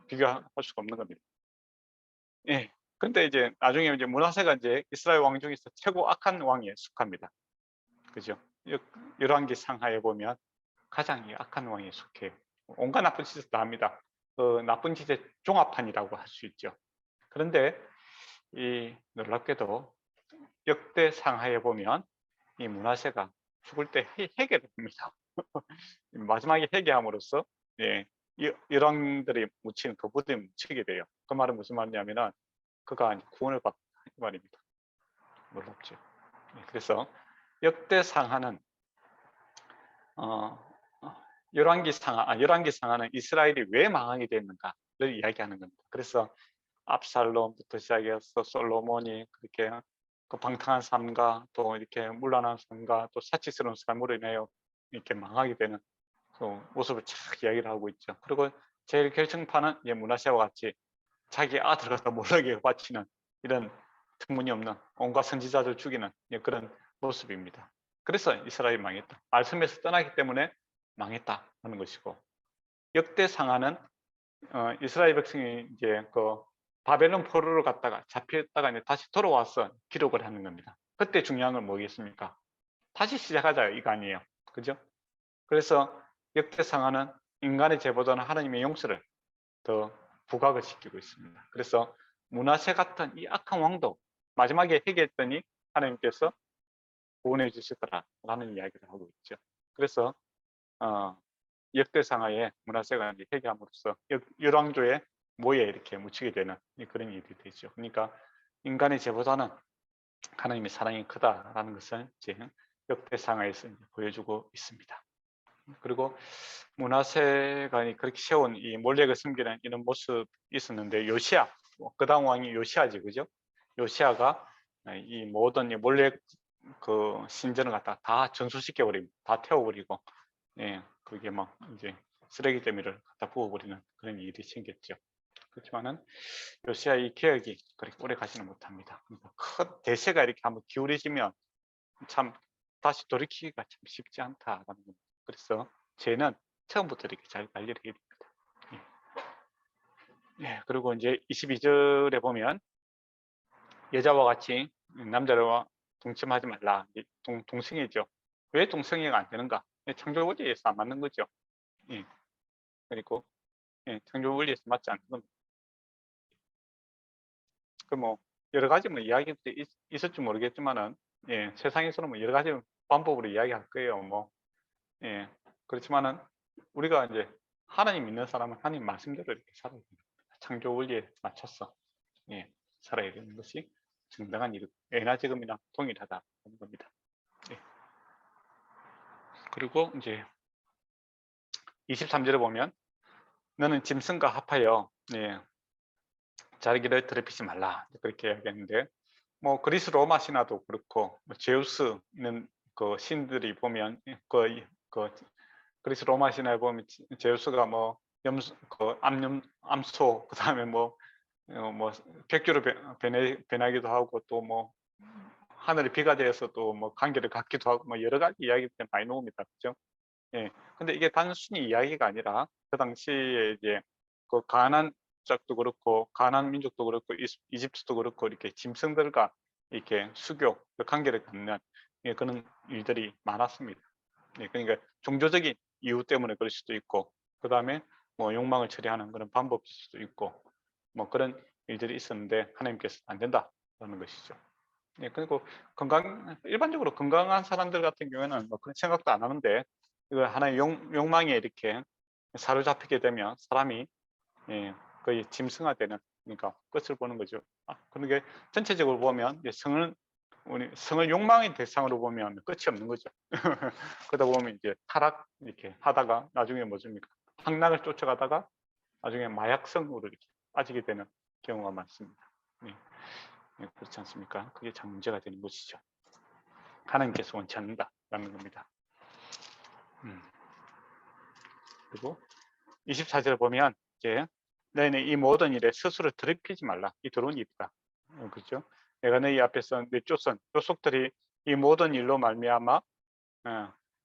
비교할 수가 없는 겁니다. 예. 근데 이제 나중에 이제 므낫세가 이제 이스라엘 왕 중에서 최고 악한 왕에 속합니다. 그죠? 열왕기 상하에 보면 가장 악한 왕에 속해요. 온갖 나쁜 짓을 다 합니다. 나쁜 짓의 종합판이라고 할 수 있죠. 그런데 놀랍게도 역대 상하에 보면 이 므낫세가 죽을 때 회개를 합니다. 마지막에 회개함으로써 열왕들이 묻힌 그 부대에 묻히게 돼요. 그 말은 무슨 말이냐면은 그가 구원을 받다 이 말입니다. 놀랍죠. 그래서 역대 상하는 열왕기 상하는 이스라엘이 왜 망하게 됐는가를 이야기하는 겁니다. 그래서 압살롬부터 시작해서 솔로몬이 그렇게 그 방탕한 삶과 또 이렇게 문란한 삶과 또 사치스러운 삶으로 인하여 이렇게 망하게 되는 그 모습을 쫙 이야기를 하고 있죠. 그리고 제일 결정판은 므낫세와 같이 자기 아들을 갖다 몰락에 바치는 이런 터무니없는 온갖 선지자들 죽이는 그런 모습입니다. 그래서 이스라엘이 망했다. 말씀에서 떠나기 때문에 망했다는 것이고, 역대 상하는 이스라엘 백성이 이제 바벨론 포로로 갔다가 잡혔다가 이제 다시 돌아와서 기록을 하는 겁니다. 그때 중요한 건 뭐겠습니까? 다시 시작하자 이거 아니에요. 그죠? 그래서 역대 상하는 인간의 죄보다는 하나님의 용서를 더 부각을 시키고 있습니다. 그래서 므낫세 같은 이 악한 왕도 마지막에 회개했더니 하나님께서 구원해 주시더라라는 이야기를 하고 있죠. 그래서 역대상하에 므낫세가 회개함으로써 열왕조의 모에 이렇게 묻히게 되는 그런 일이 되죠. 그러니까 인간의 죄보다는 하나님의 사랑이 크다라는 것을 역대상하에서 보여주고 있습니다. 그리고 므낫세가 그렇게 세운 이 몰렉을 섬기는 이런 모습이 있었는데 요시야, 그 다음 왕이 요시야지, 그죠? 요시야가 이 모든 이 몰렉 그 신전을 갖다 다 전수시켜 버리고 다 태워버리고, 예, 그게 막 이제 쓰레기 더미를 갖다 부어버리는 그런 일이 생겼죠. 그렇지만은 요시야의 개혁이 그렇게 오래 가지는 못합니다. 그러니까 큰 대세가 이렇게 한번 기울어지면 참 다시 돌이키기가 참 쉽지 않다라는 겁니다. 그래서 죄는 처음부터 이렇게 잘 관리를 해야 됩니다. 예. 예, 그리고 이제 22절에 보면 여자와 같이 남자와 동침하지 말라. 동성애죠. 왜 동성애가 안 되는가? 창조 원리에서 안 맞는 거죠. 예. 그리고 창조 원리에서 맞지 않는 겁니다. 그 뭐 여러 가지 뭐 이야기들이 있을지 모르겠지만은, 예, 세상에서는 뭐 여러 가지 방법으로 이야기할 거예요. 뭐, 예, 그렇지만은 우리가 이제 하나님 믿는 사람은 하나님 말씀대로 이렇게 살아야 됩니다. 창조 원리에 맞춰서, 예, 살아야 되는 것이 정당한 일, 에너지금이나 동일하다는 겁니다. 예. 그리고 이제 23절에 보면 너는 짐승과 합하여, 예, 자기를 더럽히지 말라, 그렇게 이야기했는데, 뭐 그리스 로마 신화도 그렇고 뭐 제우스는 그 신들이 보면 그 그리스 로마 신화에 보면 제우스가 뭐 염소 그 암소 그다음에 뭐 백조로 변하기도 하고, 또 뭐 하늘에 비가 되어서 또 뭐 관계를 갖기도 하고, 뭐 여러 가지 이야기들 많이 나옵니다. 그죠? 예. 근데 이게 단순히 이야기가 아니라 그 당시에 이제 그 가나안 족도 그렇고 가나안 민족도 그렇고 이집트도 그렇고 이렇게 짐승들과 이렇게 수교, 그 관계를 갖는, 예, 그런 일들이 많았습니다. 예, 그러니까 종교적인 이유 때문에 그럴 수도 있고, 그 다음에 뭐 욕망을 처리하는 그런 방법일 수도 있고, 뭐 그런 일들이 있었는데 하나님께서 안 된다라는 것이죠. 예, 그리고 일반적으로 건강한 사람들 같은 경우에는 뭐 그런 생각도 안 하는데, 이거 하나의 욕망에 이렇게 사로잡히게 되면 사람이, 예, 거의 짐승화되는, 그러니까 끝을 보는 거죠. 그러니까 전체적으로 보면 성을 욕망의 대상으로 보면 끝이 없는 거죠. 그러다 보면 이제 타락 이렇게 하다가 나중에 뭐습니까? 향락을 쫓아가다가 나중에 마약성으로 이렇게 빠지게 되는 경우가 많습니다. 예. 예, 그렇지 않습니까? 그게 참 문제가 되는 것이죠. 하나님께서 원치 않는다라는 겁니다. 그리고 24절 보면 이제 너희는 이 모든 일에 스스로 더럽히지 말라. 이 더러운 일이다. 그렇죠? 내가 너희 앞에서 내 족속들이 이 모든 일로 말미암아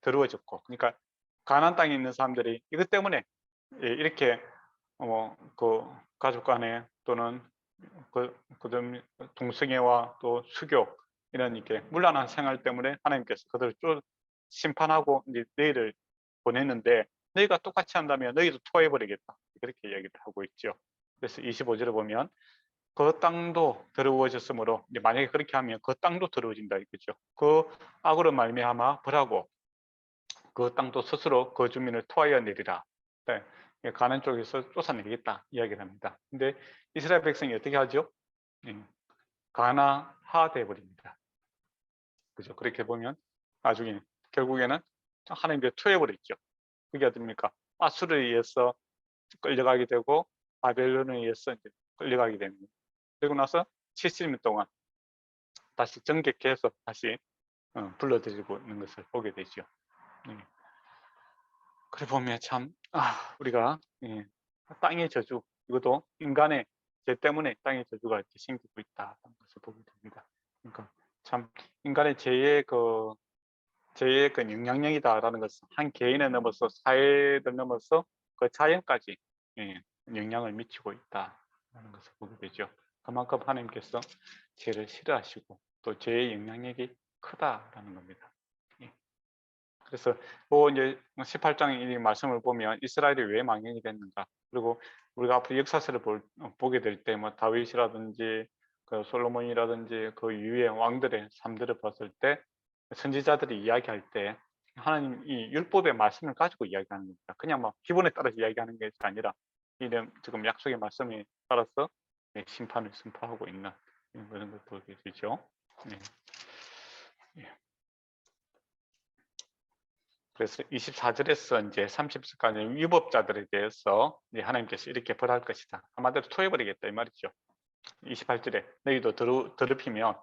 더러워졌고, 그러니까 가나안 땅에 있는 사람들이 이것 때문에 이렇게 그 가족 간에 또는 그다음 동성애와 또 수교 이런 이렇게 문란한 생활 때문에 하나님께서 그들을 심판하고 이제 너희를 보냈는데, 너희가 똑같이 한다면 너희도 토해버리겠다, 그렇게 이야기를 하고 있죠. 그래서 25절에 보면 그 땅도 더러워졌으므로, 이제 만약에 그렇게 하면 그 땅도 더러워진다 이거죠. 그 악으로 말미암아 벌하고 그 땅도 스스로 그 주민을 토하여 내리라. 네, 가는 쪽에서 쫓아내겠다 이야기를 합니다. 근데 이스라엘 백성이 어떻게 하죠? 가나화돼 버립니다. 그죠? 그렇게 보면 나중에 결국에는 하나님께 토해버렸죠. 그게 어떻습니까? 아수르에 의해서 끌려가게 되고 바벨론에 의해서 이제 끌려가게 됩니다. 그리고 나서 70년 동안 다시 정결케해서 다시 불러들이고 있는 것을 보게 되죠. 그래 보면 참 우리가 땅의 저주, 이것도 인간의 죄 때문에 땅의 저주가 이렇게 생기고 있다는 것을 보게 됩니다. 그러니까 참 인간의 죄의 그 영향력이다라는 것은 한 개인을 넘어서 사회를 넘어서 그 자연까지 영향을 미치고 있다라는 것을 보게 되죠. 그만큼 하나님께서 죄를 싫어하시고 또 죄의 영향력이 크다라는 겁니다. 그래서 이제 18장 이 말씀을 보면 이스라엘이 왜 망령이 됐는가, 그리고 우리가 앞으로 역사서를 보게 될 때 뭐 다윗이라든지 그 솔로몬이라든지 그 이후의 왕들의 삶들을 봤을 때 선지자들이 이야기할 때 하나님 이 율법의 말씀을 가지고 이야기하는 겁니다. 그냥 막 기본에 따라서 이야기하는 게 아니라 이런 지금 약속의 말씀에 따라서 심판을 선포하고 있는 그런 걸 보게 되죠. 네. 그래서 24절에서 이제 30절까지 위법자들에 대해서 이제 하나님께서 이렇게 벌할 것이다. 한마디로 토해버리겠다 이 말이죠. 28절에 너희도 더럽히면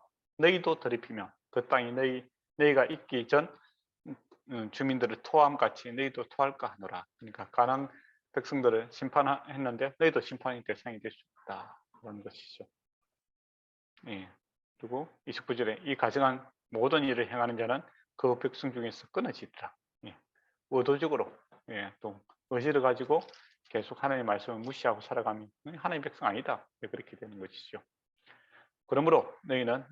그 땅이 너희가 있기 전 주민들을 토함 같이 너희도 토할까 하노라. 그러니까 가나안 백성들을 심판했는데 너희도 심판의 대상이 될 수 있다. 그런 것이죠. 예. 그리고 29절에 이 가증한 모든 일을 행하는 자는 그 백성 중에서 끊어지리라. 예. 의도적으로 또 의지를 가지고 계속 하나님의 말씀을 무시하고 살아가면 하나님의 백성 아니다. 그렇게 되는 것이죠. 그러므로 너희는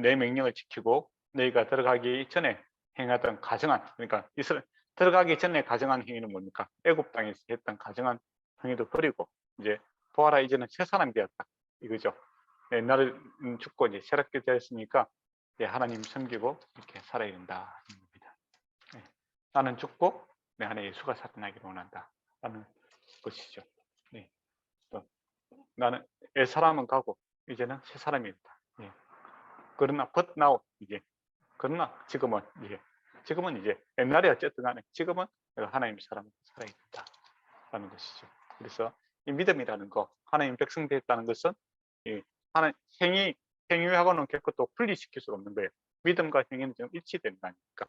내 명령을 지키고 너희가 들어가기 전에 행하던 가증한, 그러니까 들어가기 전에 가증한 행위는 뭡니까? 애굽 땅에서 했던 가증한 행위도 버리고 이제 보아라 이제는 새 사람이 되었다 이거죠. 옛날에 죽고 이제 새롭게 되었으니까 하나님 섬기고 이렇게 살아야 된다. 나는 죽고 내 안에 예수가 살아나기를 원한다. 라는 것이죠. 나는 옛 사람은 가고 이제는 새 사람이었다. 그러나 but now 그러나 지금은 이제 옛날에 어쨌든 간에 지금은 내가 하나님의 사람으로 살아야 된다라는 것이죠. 그래서 이 믿음이라는 거, 하나님 백성 되었다는 것은 하나님 행위하고는 결코 또 분리시킬 수가 없는 거예요. 믿음과 행위는 좀 일치되는 거 아닙니까?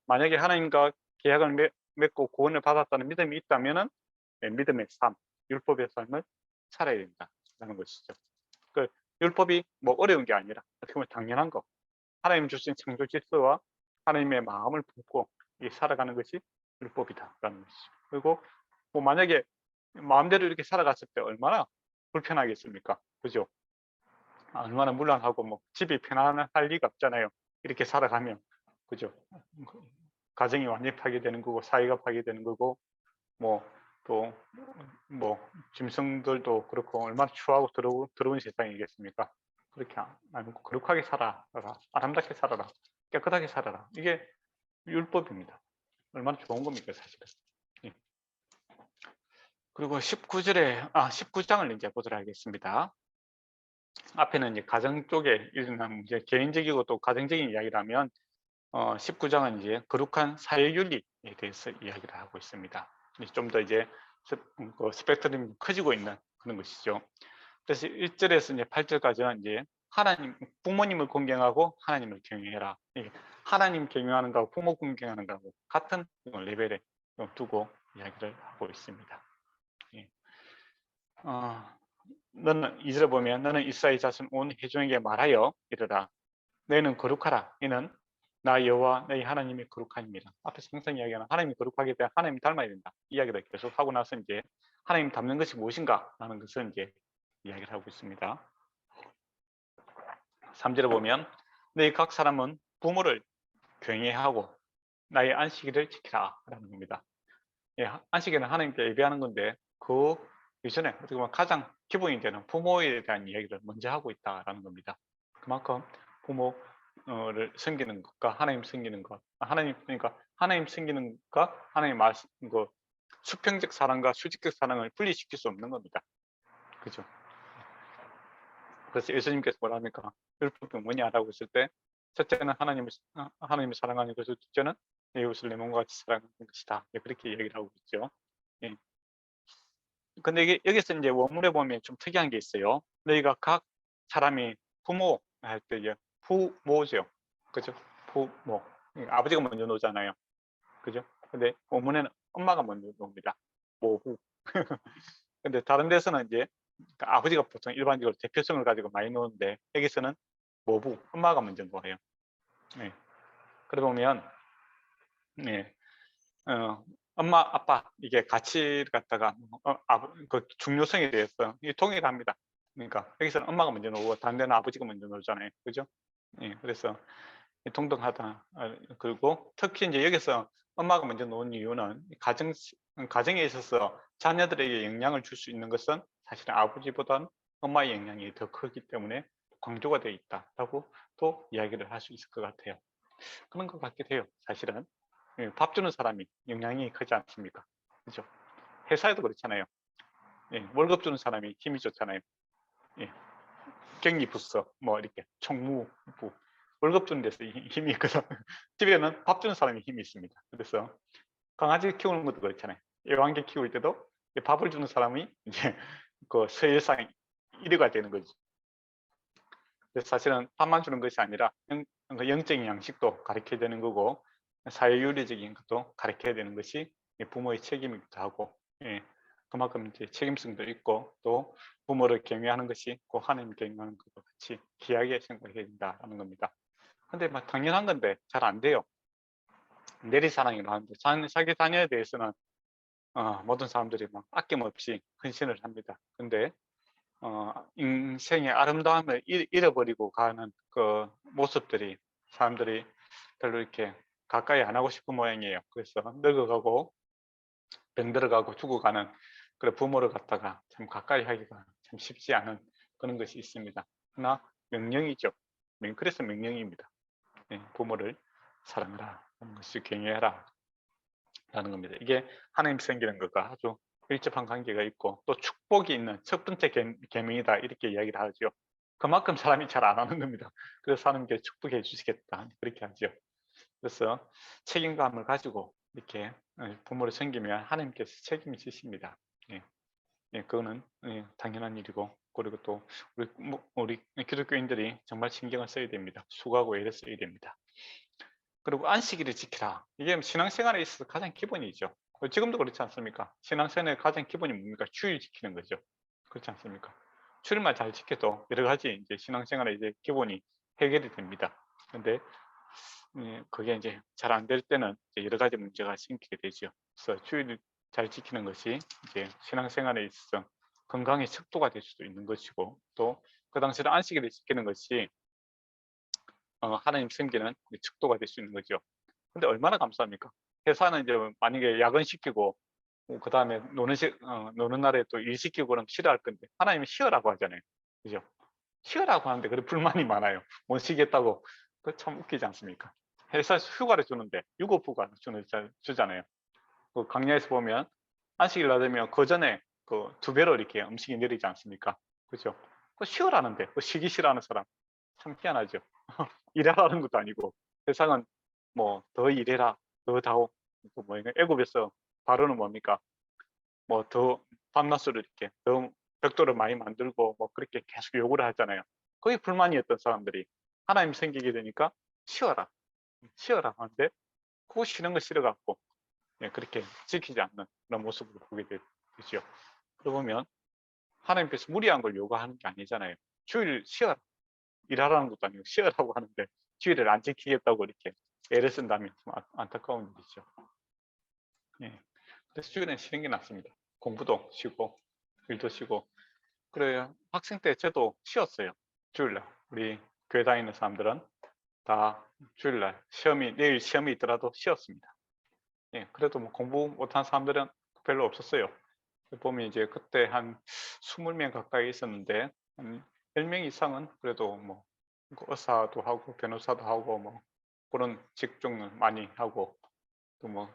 만약에 하나님과 계약을 맺고 구원을 받았다는 믿음이 있다면은 믿음의 삶, 율법의 삶을 살아야 된다라는 것이죠. 그 율법이 뭐 어려운 게 아니라 어떻게 보면 당연한 거. 하나님 주신 창조 질서와 하나님의 마음을 품고 살아가는 것이 율법이다라는 것이죠. 그리고 뭐 만약에 마음대로 이렇게 살아갔을 때 얼마나 불편하겠습니까? 그죠? 얼마나 물란하고 뭐 집이 편안할 리가 없잖아요. 이렇게 살아가면 그죠? 가정이 완전히 파괴되는 거고 사회가 파괴되는 거고 뭐 또 뭐 짐승들도 그렇고 얼마나 추하고 더러운 세상이겠습니까? 그렇게 아니고 거룩하게 살아라, 아름답게 살아라, 깨끗하게 살아라. 이게 율법입니다. 얼마나 좋은 겁니까 사실은. 그리고 19장을 이제 보도록 하겠습니다. 앞에는 이제 가정 쪽에 일어난 문제, 개인적이고 또 가정적인 이야기라면 19장은 이제 거룩한 사회윤리에 대해서 이야기를 하고 있습니다. 좀 더 이제 스펙트럼이 커지고 있는 그런 것이죠. 그래서 1절에서 이제 8절까지는 이제 부모님을 공경하고 하나님을 경외해라. 하나님 경외하는 거하고 부모 공경하는 거하고 같은 레벨에 두고 이야기를 하고 있습니다. 너는 2절에 보면 너는 이스라엘 자손 온 회중에게 말하여 이르라. 너희는 거룩하라. 이는 나 여호와 너희 하나님이 거룩함이라. 앞에서 항상 이야기하는 하나님이 거룩하기 때문에 하나님 닮아야 된다. 이야기를 계속 하고 나서 이제 하나님 닮는 것이 무엇인가 하는 것을 이제 이야기를 하고 있습니다. 3절에 보면 너희 각 사람은 부모를 경외하고 나의 안식일을 지키라 라는 겁니다. 안식일은 하나님께 예배하는 건데 그 이전에 어떻게 보면 가장 기본이 되는 부모에 대한 이야기를 먼저 하고 있다라는 겁니다. 그만큼 부모를 섬기는 것과 하나님 섬기는 것, 그러니까 하나님 섬기는 것과 하나님 말씀 그 수평적 사랑과 수직적 사랑을 분리시킬 수 없는 겁니다. 그죠? 그래서 예수님께서 뭐라 합니까? 율법이 뭐냐라고 했을 때 첫째는 하나님을 사랑하는 것이고 둘째는 내 이웃을 내 몸과 같이 사랑하는 것이다. 그렇게 얘기를 하고 있죠. 근데 이게 여기서 이제 원문에 보면 좀 특이한 게 있어요. 너희가 각 사람이 부모 할 때 이제 부모죠. 그죠? 부모. 아버지가 먼저 놓잖아요. 그죠? 근데 원문에는 엄마가 먼저 놓습니다. 모부. 근데 다른 데서는 이제 아버지가 보통 일반적으로 대표성을 가지고 많이 놓는데 여기서는 모부, 엄마가 먼저 놓아요. 그러다 보면 엄마, 아빠 이게 같이 갖다가 그 중요성에 대해서 동일합니다. 그러니까 여기서는 엄마가 먼저 놓고 다른 데는 아버지가 먼저 놓잖아요. 그죠? 그래서 동등하다. 그리고 특히 이제 여기서 엄마가 먼저 놓은 이유는 가정에 있어서 자녀들에게 영향을 줄 수 있는 것은 사실은 아버지보다는 엄마의 영향이 더 크기 때문에 강조가 되어 있다라고 또 이야기를 할 수 있을 것 같아요. 그런 것 같기도 해요. 사실은 밥 주는 사람이 영향이 크지 않습니까? 그죠? 회사에도 그렇잖아요. 월급 주는 사람이 힘이 좋잖아요. 경리부서 뭐 이렇게 총무부 월급 주는 데서 힘이 있거든. 집에는 밥 주는 사람이 힘이 있습니다. 그래서 강아지 키우는 것도 그렇잖아요. 애완개 키울 때도 밥을 주는 사람이 이제 그 서열상 1위가 되는 거죠. 그래서 사실은 밥만 주는 것이 아니라 영적인 양식도 가르쳐야 되는 거고, 사회윤리적인 것도 가르쳐야 되는 것이 부모의 책임이기도 하고, 예, 그만큼 이제 책임성도 있고, 또 부모를 경외하는 것이 꼭 하나님 경외하는 것과 같이 귀하게 생각해야 된다는 겁니다. 근데 막 당연한 건데 잘 안 돼요. 내리사랑이라 하는데 자기 자녀에 대해서는 모든 사람들이 막 아낌없이 헌신을 합니다. 근데 인생의 아름다움을 잃어버리고 가는 그 모습들이 사람들이 별로 이렇게 가까이 안 하고 싶은 모양이에요. 그래서 늙어가고 병들어가고 죽어가는 그런 부모를 갖다가 참 가까이 하기가 참 쉽지 않은 그런 것이 있습니다. 그러나 명령이죠. 그래서 명령입니다. 부모를 사랑하라 하는 것이 경외하라 라는 겁니다. 이게 하나님 섬기는 것과 아주 밀접한 관계가 있고, 또 축복이 있는 첫 번째 계명이다 이렇게 이야기를 하죠. 그만큼 사람이 잘 안 하는 겁니다. 그래서 하나님께 축복해 주시겠다 그렇게 하죠. 그래서 책임감을 가지고 이렇게 부모를 섬기면 하나님께서 책임을 지십니다. 예, 그거는 당연한 일이고, 그리고 또 우리 기독교인들이 정말 신경을 써야 됩니다. 수고하고 애를 써야 됩니다. 그리고 안식일을 지키라. 이게 신앙생활에 있어서 가장 기본이죠. 지금도 그렇지 않습니까? 신앙생활의 가장 기본이 뭡니까? 주일 지키는 거죠. 그렇지 않습니까? 주일만 잘 지켜도 여러 가지 이제 신앙생활의 이제 기본이 해결이 됩니다. 근데 그게 이제 잘 안 될 때는 이제 여러 가지 문제가 생기게 되죠. 그래서 주일을 잘 지키는 것이 이제 신앙생활에 있어서 건강의 척도가 될 수도 있는 것이고, 또 그 당시에 안식일을 지키는 것이 하나님 섬기는 척도가 될 수 있는 거죠. 근데 얼마나 감사합니까? 회사는 이제 만약에 야근시키고 그 다음에 노는 날에 또 일시키고 그러면 싫어할 건데, 하나님은 쉬어라고 하잖아요. 그죠? 쉬어라고 하는데 그래 불만이 많아요. 못 쉬겠다고. 그 참 웃기지 않습니까? 회사에서 휴가를 주는데 유급 휴가 주잖아요. 그 강야에서 보면 안식일 날 되면 그 전에 그 2배로 이렇게 음식이 내리지 않습니까? 그죠? 그 쉬어라는데 그 쉬기 싫어하는 사람 참 희한하죠. 일하라는 것도 아니고, 세상은 뭐 더 일해라, 더 다오. 뭐 애굽에서 바로는 뭡니까? 뭐 더 밤낮으로 이렇게 더 벽돌을 많이 만들고 뭐 그렇게 계속 요구를 하잖아요. 거기 불만이었던 사람들이 하나님 생기게 되니까 쉬어라, 쉬어라 하는데 그거 쉬는 거 싫어갖고 그렇게 지키지 않는 그런 모습을 보게 되죠. 그러면 하나님께서 무리한 걸 요구하는 게 아니잖아요. 주일 쉬어라, 일하라는 것도 아니고 쉬어라고 하는데 주일을 안 지키겠다고 이렇게 애를 쓴다면 좀 안타까운 일이죠. 그래서 주일은 쉬는 게 낫습니다. 공부도 쉬고 일도 쉬고. 그래요. 학생 때 저도 쉬었어요. 주일날. 우리 교회 다니는 사람들은 다 주일날 내일 시험이 있더라도 쉬었습니다. 그래도 뭐 공부 못한 사람들은 별로 없었어요. 보면 이제 그때 한 20명 가까이 있었는데 한 10명 이상은 그래도 뭐 의사도 하고 변호사도 하고 뭐 그런 직종을 많이 하고, 또 뭐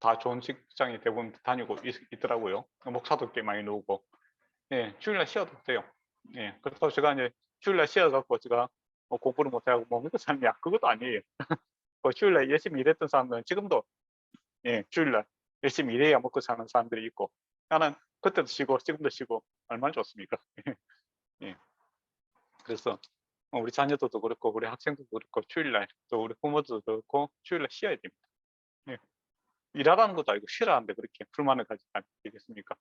다 좋은 직장에 대부분 다니고 있더라고요. 목사도 꽤 많이 나오고. 주일날 쉬어도 돼요. 그렇다고 제가 이제 주일날 쉬어갖고 제가 뭐 공부를 못하고 뭐 먹고 삶이야, 그것도 아니에요. 그 주일날 열심히 일했던 사람들은 지금도 주일날 열심히 일해야 먹고 사는 사람들이 있고, 나는 그때도 쉬고 지금도 쉬고 얼마나 좋습니까? 예. 그래서 우리 자녀들도 그렇고 우리 학생들도 그렇고 주일날, 또 우리 부모들도 그렇고 주일날 쉬어야 됩니다. 일하라는 것도 아니고 쉬라는데 그렇게 불만을 가지지 않겠습니까?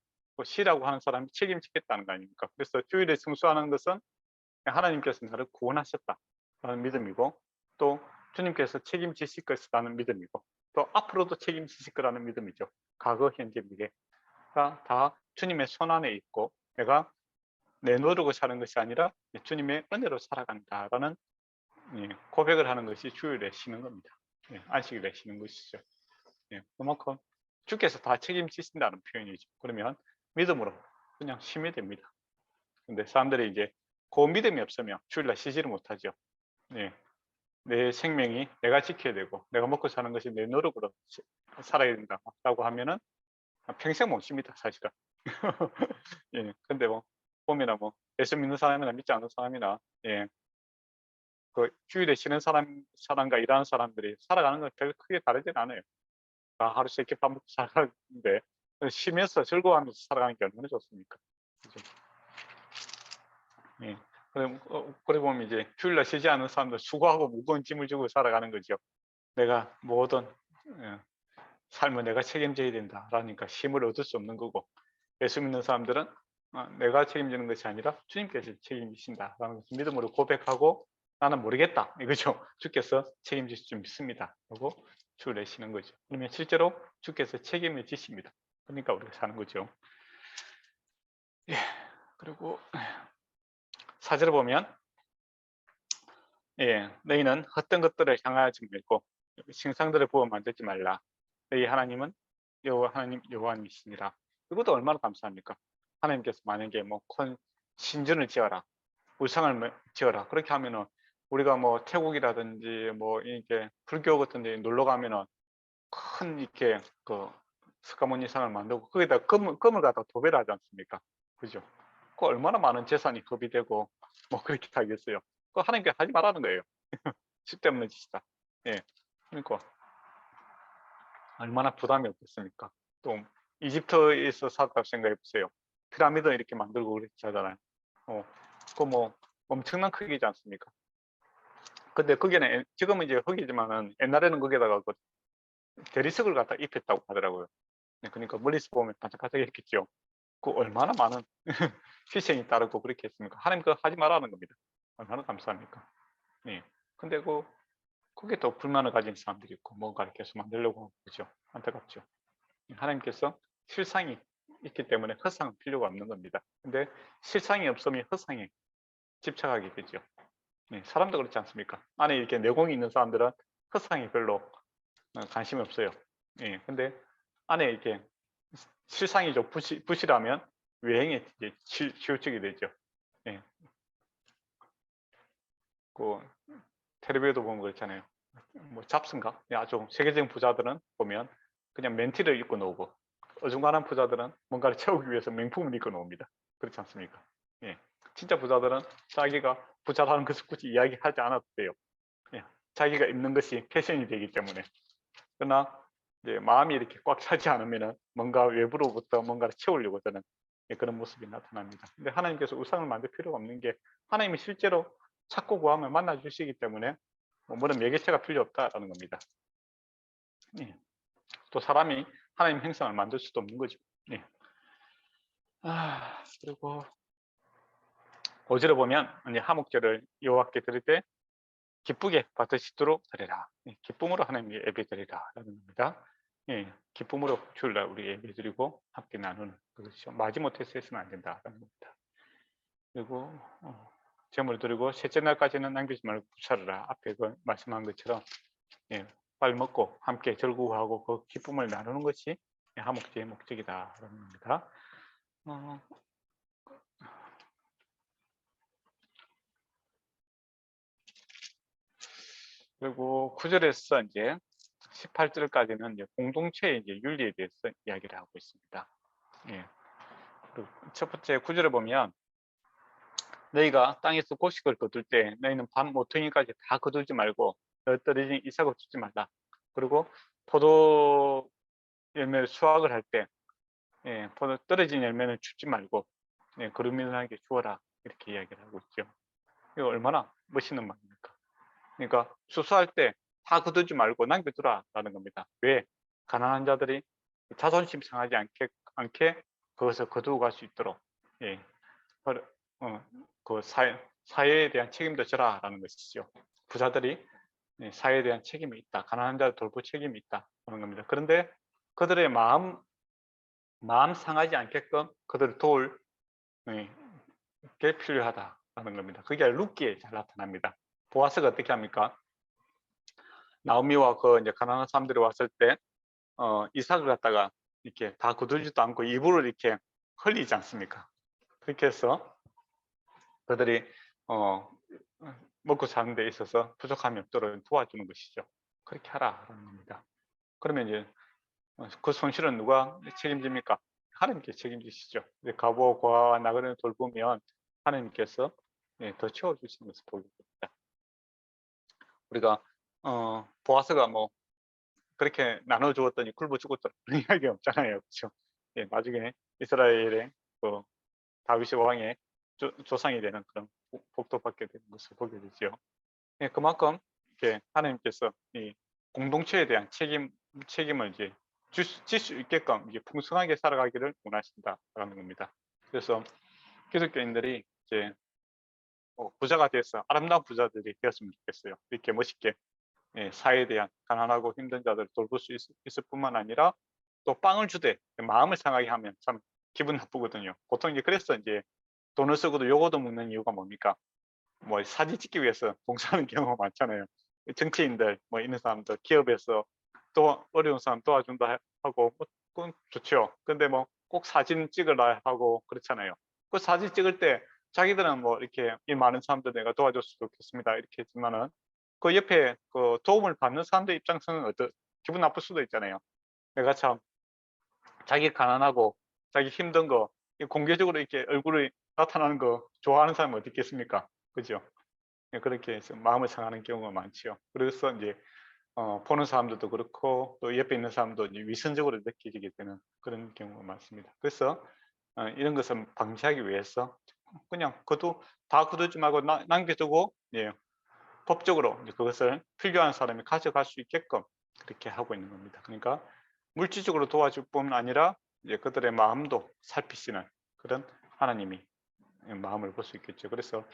쉬라고 하는 사람이 책임지겠다는 거 아닙니까? 그래서 주일에 성수하는 것은 하나님께서 나를 구원하셨다라는 믿음이고, 또 주님께서 책임지실 것이라는 믿음이고, 또 앞으로도 책임지실 거라는 믿음이죠. 과거, 현재, 미래가 다 주님의 손안에 있고, 내가 내노력을 사는 것이 아니라 주님의 은혜로 살아간다라는 고백을 하는 것이 주일에 쉬는 겁니다. 안식일에 쉬는 것이죠. 그만큼 주께서 다 책임지신다는 표현이죠. 그러면 믿음으로 그냥 쉬면 됩니다. 근데 사람들이 이제 그 믿음이 없으면 주일날 쉬지를 못하죠. 내 생명이 내가 지켜야 되고 내가 먹고 사는 것이 내 노력으로 살아야 된다라고 하면은 평생 못 쉽니다, 사실은. 근데 뭐 보면은 뭐 예수 믿는 사람이나 믿지 않는 사람이나 그 주일에 쉬는 사람과 일하는 사람들이 살아가는 건 별 크게 다르진 않아요. 다 하루 세끼 밥 먹고 살아가는데 쉬면서 즐거워하면서 살아가는 게 얼마나 좋습니까? 그죠? 예. 그래 보면 이제 휴일날 쉬지 않는 사람들 수고하고 무거운 짐을 지고 살아가는 거죠. 내가 모든 삶을 내가 책임져야 된다라니까 쉼을 얻을 수 없는 거고, 예수 믿는 사람들은 내가 책임지는 것이 아니라 주님께서 책임지신다라는 것을 믿음으로 고백하고 나는 모르겠다 이거죠. 주께서 책임질 줄 믿습니다 하고 주를 내시는 거죠. 그러면 실제로 주께서 책임을 지십니다. 그러니까 우리가 사는 거죠. 예. 그리고 4절을 보면 너희는 헛된 것들을 향하지 말고 신상들을 부어 만들지 말라. 너희 하나님은 여호와님이시니라. 이것도 얼마나 감사합니까? 하나님께서 만약에 뭐 큰 신전을 지어라, 우상을 지어라, 그렇게 하면은 우리가 뭐 태국이라든지 뭐 이렇게 불교 같은 데 놀러 가면은 큰 이렇게 그 스카모니상을 만들고 거기다 금을 갖다 도배를 하지 않습니까? 그죠? 그 얼마나 많은 재산이 허비되고 뭐 그렇게 하겠어요. 그 하나님께 하지 말라는 거예요. 쓸데없는 짓이다. 예. 그러니까 얼마나 부담이 없겠습니까? 또 이집트에서 살았다고 생각해 보세요. 피라미드 이렇게 만들고 그렇게 하잖아요. 그뭐 엄청난 크기지 않습니까? 근데 거기는 지금은 이제 흙이지만은 옛날에는 거기다가 그 대리석을 갖다 입혔다고 하더라고요. 그러니까 멀리서 보면 반짝반짝했겠죠. 그 얼마나 많은 희생이 따르고 그렇게 했습니까? 하나님 그거 하지 말라는 겁니다. 얼마나 감사합니까? 예. 근데 그게 또 불만을 가진 사람들이 있고 뭔가를 계속 만들려고 하고 그죠. 안타깝죠. 하나님께서 실상이 있기 때문에 허상은 필요가 없는 겁니다. 근데 실상이 없으면 허상에 집착하게 되죠. 사람도 그렇지 않습니까? 안에 이렇게 내공이 있는 사람들은 허상이 별로 관심이 없어요. 근데 안에 이렇게 실상이 좀 부실하면 외행에 이제 치우치게 되죠. 예. 그 텔레비에도 보면 그렇잖아요. 뭐 잡스인가? 아주 세계적인 부자들은 보면 그냥 맨티를 입고 나오고 어중간한 부자들은 뭔가를 채우기 위해서 명품을 입고 나옵니다. 그렇지 않습니까? 예. 진짜 부자들은 자기가 부자라는 것을 굳이 이야기하지 않아도 돼요. 예. 자기가 입는 것이 패션이 되기 때문에. 그러나 이제 마음이 이렇게 꽉 차지 않으면 뭔가 외부로부터 뭔가를 채우려고 저는 그런 모습이 나타납니다. 근데 하나님께서 우상을 만들 필요가 없는 게 하나님이 실제로 찾고 구하면 만나 주시기 때문에 뭐런 매개체가 필요 없다라는 겁니다. 예. 또 사람이 하나님 형상을 만들 수도 없는 거죠. 예. 그리고 5절에 보면 이제 하목제를 여호와께 드릴 때 기쁘게 받으시도록 드리라. 기쁨으로 하나님께 예배 드리라라는 겁니다. 기쁨으로 주일날 우리 예배 드리고 함께 나누는 그것이죠. 마지못해서 했으면 안 된다라는 겁니다. 그리고 제물 드리고 셋째 날까지는 남기지 말고 부차르라. 앞에 그 말씀한 것처럼 빨리 먹고 함께 즐거워하고 그 기쁨을 나누는 것이 하목제의 목적이다라는 겁니다. 그리고 9절에서 이제 18절까지는 이제 공동체의 이제 윤리에 대해서 이야기를 하고 있습니다. 그리고 첫 번째 9절을 보면 너희가 땅에서 곡식을 거둘 때 너희는 밤 모퉁이까지 다 거두지 말고 떨어진 이삭을 주지 말라. 그리고 포도 열매를 수확을 할 때 포도 떨어진 열매는 주지 말고 그루민하게 주어라 이렇게 이야기를 하고 있죠. 이거 얼마나 멋있는 말입니까? 그러니까 수수할 때 다 거두지 말고 남겨두라라는 겁니다. 왜? 가난한 자들이 자존심 상하지 않게 그것을 거두고 갈 수 있도록 그 사회에 대한 책임도 져라라는 것이죠. 부자들이 사회에 대한 책임이 있다. 가난한 자를 돌볼 책임이 있다. 하는 겁니다. 그런데 그들의 마음 상하지 않게끔 그들을 도울 게 필요하다라는 겁니다. 그게 룻기에 잘 나타납니다. 보아스가 어떻게 합니까? 나오미와 그 이제 가난한 사람들이 왔을 때 이삭을 갖다가 이렇게 다 거두지도 않고 이불을 이렇게 흘리지 않습니까? 그렇게 해서 그들이 먹고 사는 데 있어서 부족함이 없도록 도와주는 것이죠. 그렇게 하라라는 겁니다. 그러면 이제 그 손실은 누가 책임집니까? 하나님께 책임지시죠. 가보와 고아와 나그네를 돌보면 하나님께서 더 채워주시는 것을 보게 됩니다. 우리가 보아스가 뭐 그렇게 나눠 주었더니 굶어 죽었다 그런 이야기 없잖아요. 그렇죠? 예, 나중에 이스라엘의 그 다윗 왕의 조상이 되는 그런 복도 받게 되는 것을 보게 되죠. 예, 그만큼 이렇게 하나님께서 이 공동체에 대한 책임을 이제 질 수 있게끔 이제 풍성하게 살아가기를 원하신다라는 겁니다. 그래서 기독교인들이 이제 부자가 돼서 아름다운 부자들이 되었으면 좋겠어요. 이렇게 멋있게 사회에 대한 가난하고 힘든 자들을 돌볼 수 있을 뿐만 아니라 또 빵을 주되 마음을 상하게 하면 참 기분 나쁘거든요. 보통 이제 그래서 이제 돈을 쓰고도 요거도 먹는 이유가 뭡니까? 뭐 사진 찍기 위해서 봉사하는 경우가 많잖아요. 정치인들 뭐 있는 사람들 기업에서 또 어려운 사람 도와준다 하고 뭐 그건 좋죠. 근데 뭐 꼭 사진 찍으라 하고 그렇잖아요. 그 사진 찍을 때 자기들은 뭐 이렇게 이 많은 사람들 내가 도와줬으면 좋겠습니다 이렇게 했지만은 그 옆에 그 도움을 받는 사람들 입장에서는 기분 나쁠 수도 있잖아요. 내가 참 자기 가난하고 자기 힘든 거 공개적으로 이렇게 얼굴이 나타나는 거 좋아하는 사람이 어디 있겠습니까? 그죠? 예, 그렇게 해서 마음을 상하는 경우가 많지요. 그래서 이제 보는 사람들도 그렇고 또 옆에 있는 사람도 이제 위선적으로 느끼게 되는 그런 경우가 많습니다. 그래서 이런 것을 방지하기 위해서 그냥 다 거두지 말고 남겨두고 예, 법적으로 이제 그것을 필요한 사람이 가져갈 수 있게끔 그렇게 하고 있는 겁니다. 그러니까 물질적으로 도와줄 뿐만 아니라 이제 그들의 마음도 살피시는 그런 하나님이 마음을 볼 수 있겠죠. 그래서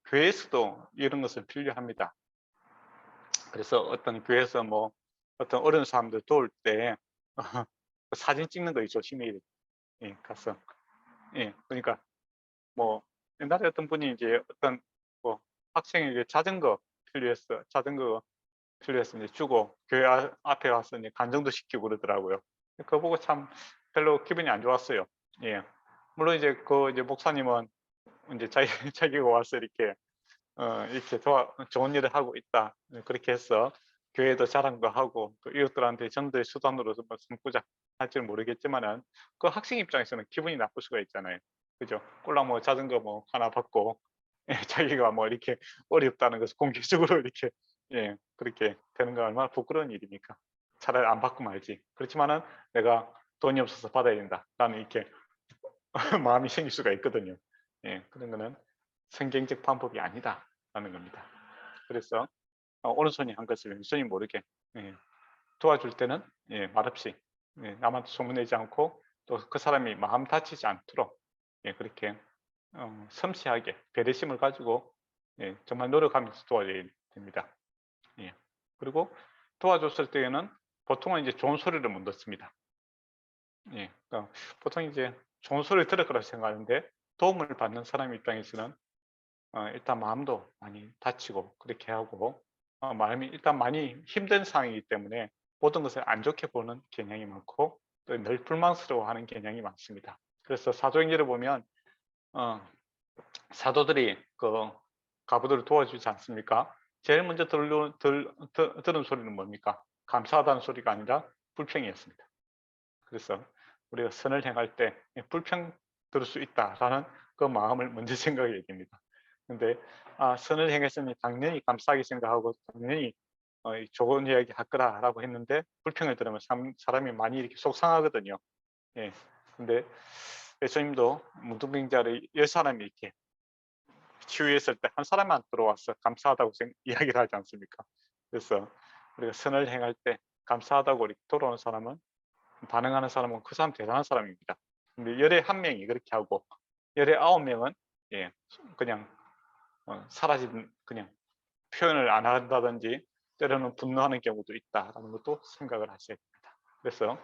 교회에서도 이런 것을 필요합니다. 그래서 어떤 교회에서 뭐 어떤 어려운 사람들 도울 때 사진 찍는 거 조심해야 돼요. 예, 가서. 예, 그러니까 뭐 옛날에 어떤 분이 이제 어떤 뭐 학생에게 자전거 필요해서 이제 주고 교회 앞에 와서 이제 간정도 시키고 그러더라고요. 그거 보고 참 별로 기분이 안 좋았어요. 예. 물론 이제 이제 목사님은 이제 자기가 와서 이렇게 이렇게 좋은 일을 하고 있다. 그렇게 해서 교회도 자랑도 하고 또 이웃들한테 전도의 수단으로서 뭐 삼고자 할지는 모르겠지만은 그 학생 입장에서는 기분이 나쁠 수가 있잖아요. 그죠? 꼴랑 뭐 자전거 뭐 하나 받고 예, 자기가 뭐 이렇게 어렵다는 것을 공개적으로 이렇게 예, 그렇게 되는 거 얼마나 부끄러운 일입니까? 차라리 안 받고 말지. 그렇지만은 내가 돈이 없어서 받아야 된다. 나는 이렇게 마음이 생길 수가 있거든요. 예, 그런 거는 성경적 방법이 아니다라는 겁니다. 그래서 오른손이 한 것을 왼손이 모르게 예, 도와줄 때는 예, 말없이 예, 남한테 소문내지 않고 또 그 사람이 마음 다치지 않도록 예, 그렇게 섬세하게 배려심을 가지고 예, 정말 노력하면서 도와줘야 됩니다. 예. 그리고 도와줬을 때에는 보통은 이제 좋은 소리를 못 듣습니다. 예, 그러니까 보통 이제 좋은 소리를 들을 거라 생각하는데 도움을 받는 사람 입장에서는 일단 마음도 많이 다치고 그렇게 하고 마음이 일단 많이 힘든 상황이기 때문에 모든 것을 안 좋게 보는 경향이 많고 또 늘 불만스러워하는 경향이 많습니다. 그래서 사도행전을 보면 어, 사도들이 그 가부들을 도와주지 않습니까? 제일 먼저 들은 소리는 뭡니까? 감사하다는 소리가 아니라 불평이었습니다. 그래서 우리가 선을 행할 때 불평 들을 수 있다라는 그 마음을 먼저 생각해야 됩니다. 근데 선을 행했으니 당연히 감사하게 생각하고 당연히 좋은 이야기 할 거라라고 했는데 불평을 들으면 사람이 많이 이렇게 속상하거든요. 예. 근데 예수님도 문둥병자를 10사람이 이렇게 치유했을 때 한 사람만 들어와서 감사하다고 이야기를 하지 않습니까? 그래서 우리가 선을 행할 때 감사하다고 이렇게 돌아오는 사람은 반응하는 사람은 그 사람 대단한 사람입니다. 근데 열에 한 명이 그렇게 하고 열에 9명은 예, 그냥 사라진 그냥 표현을 안 한다든지 때로는 분노하는 경우도 있다라는 것도 생각을 하셔야 됩니다. 그래서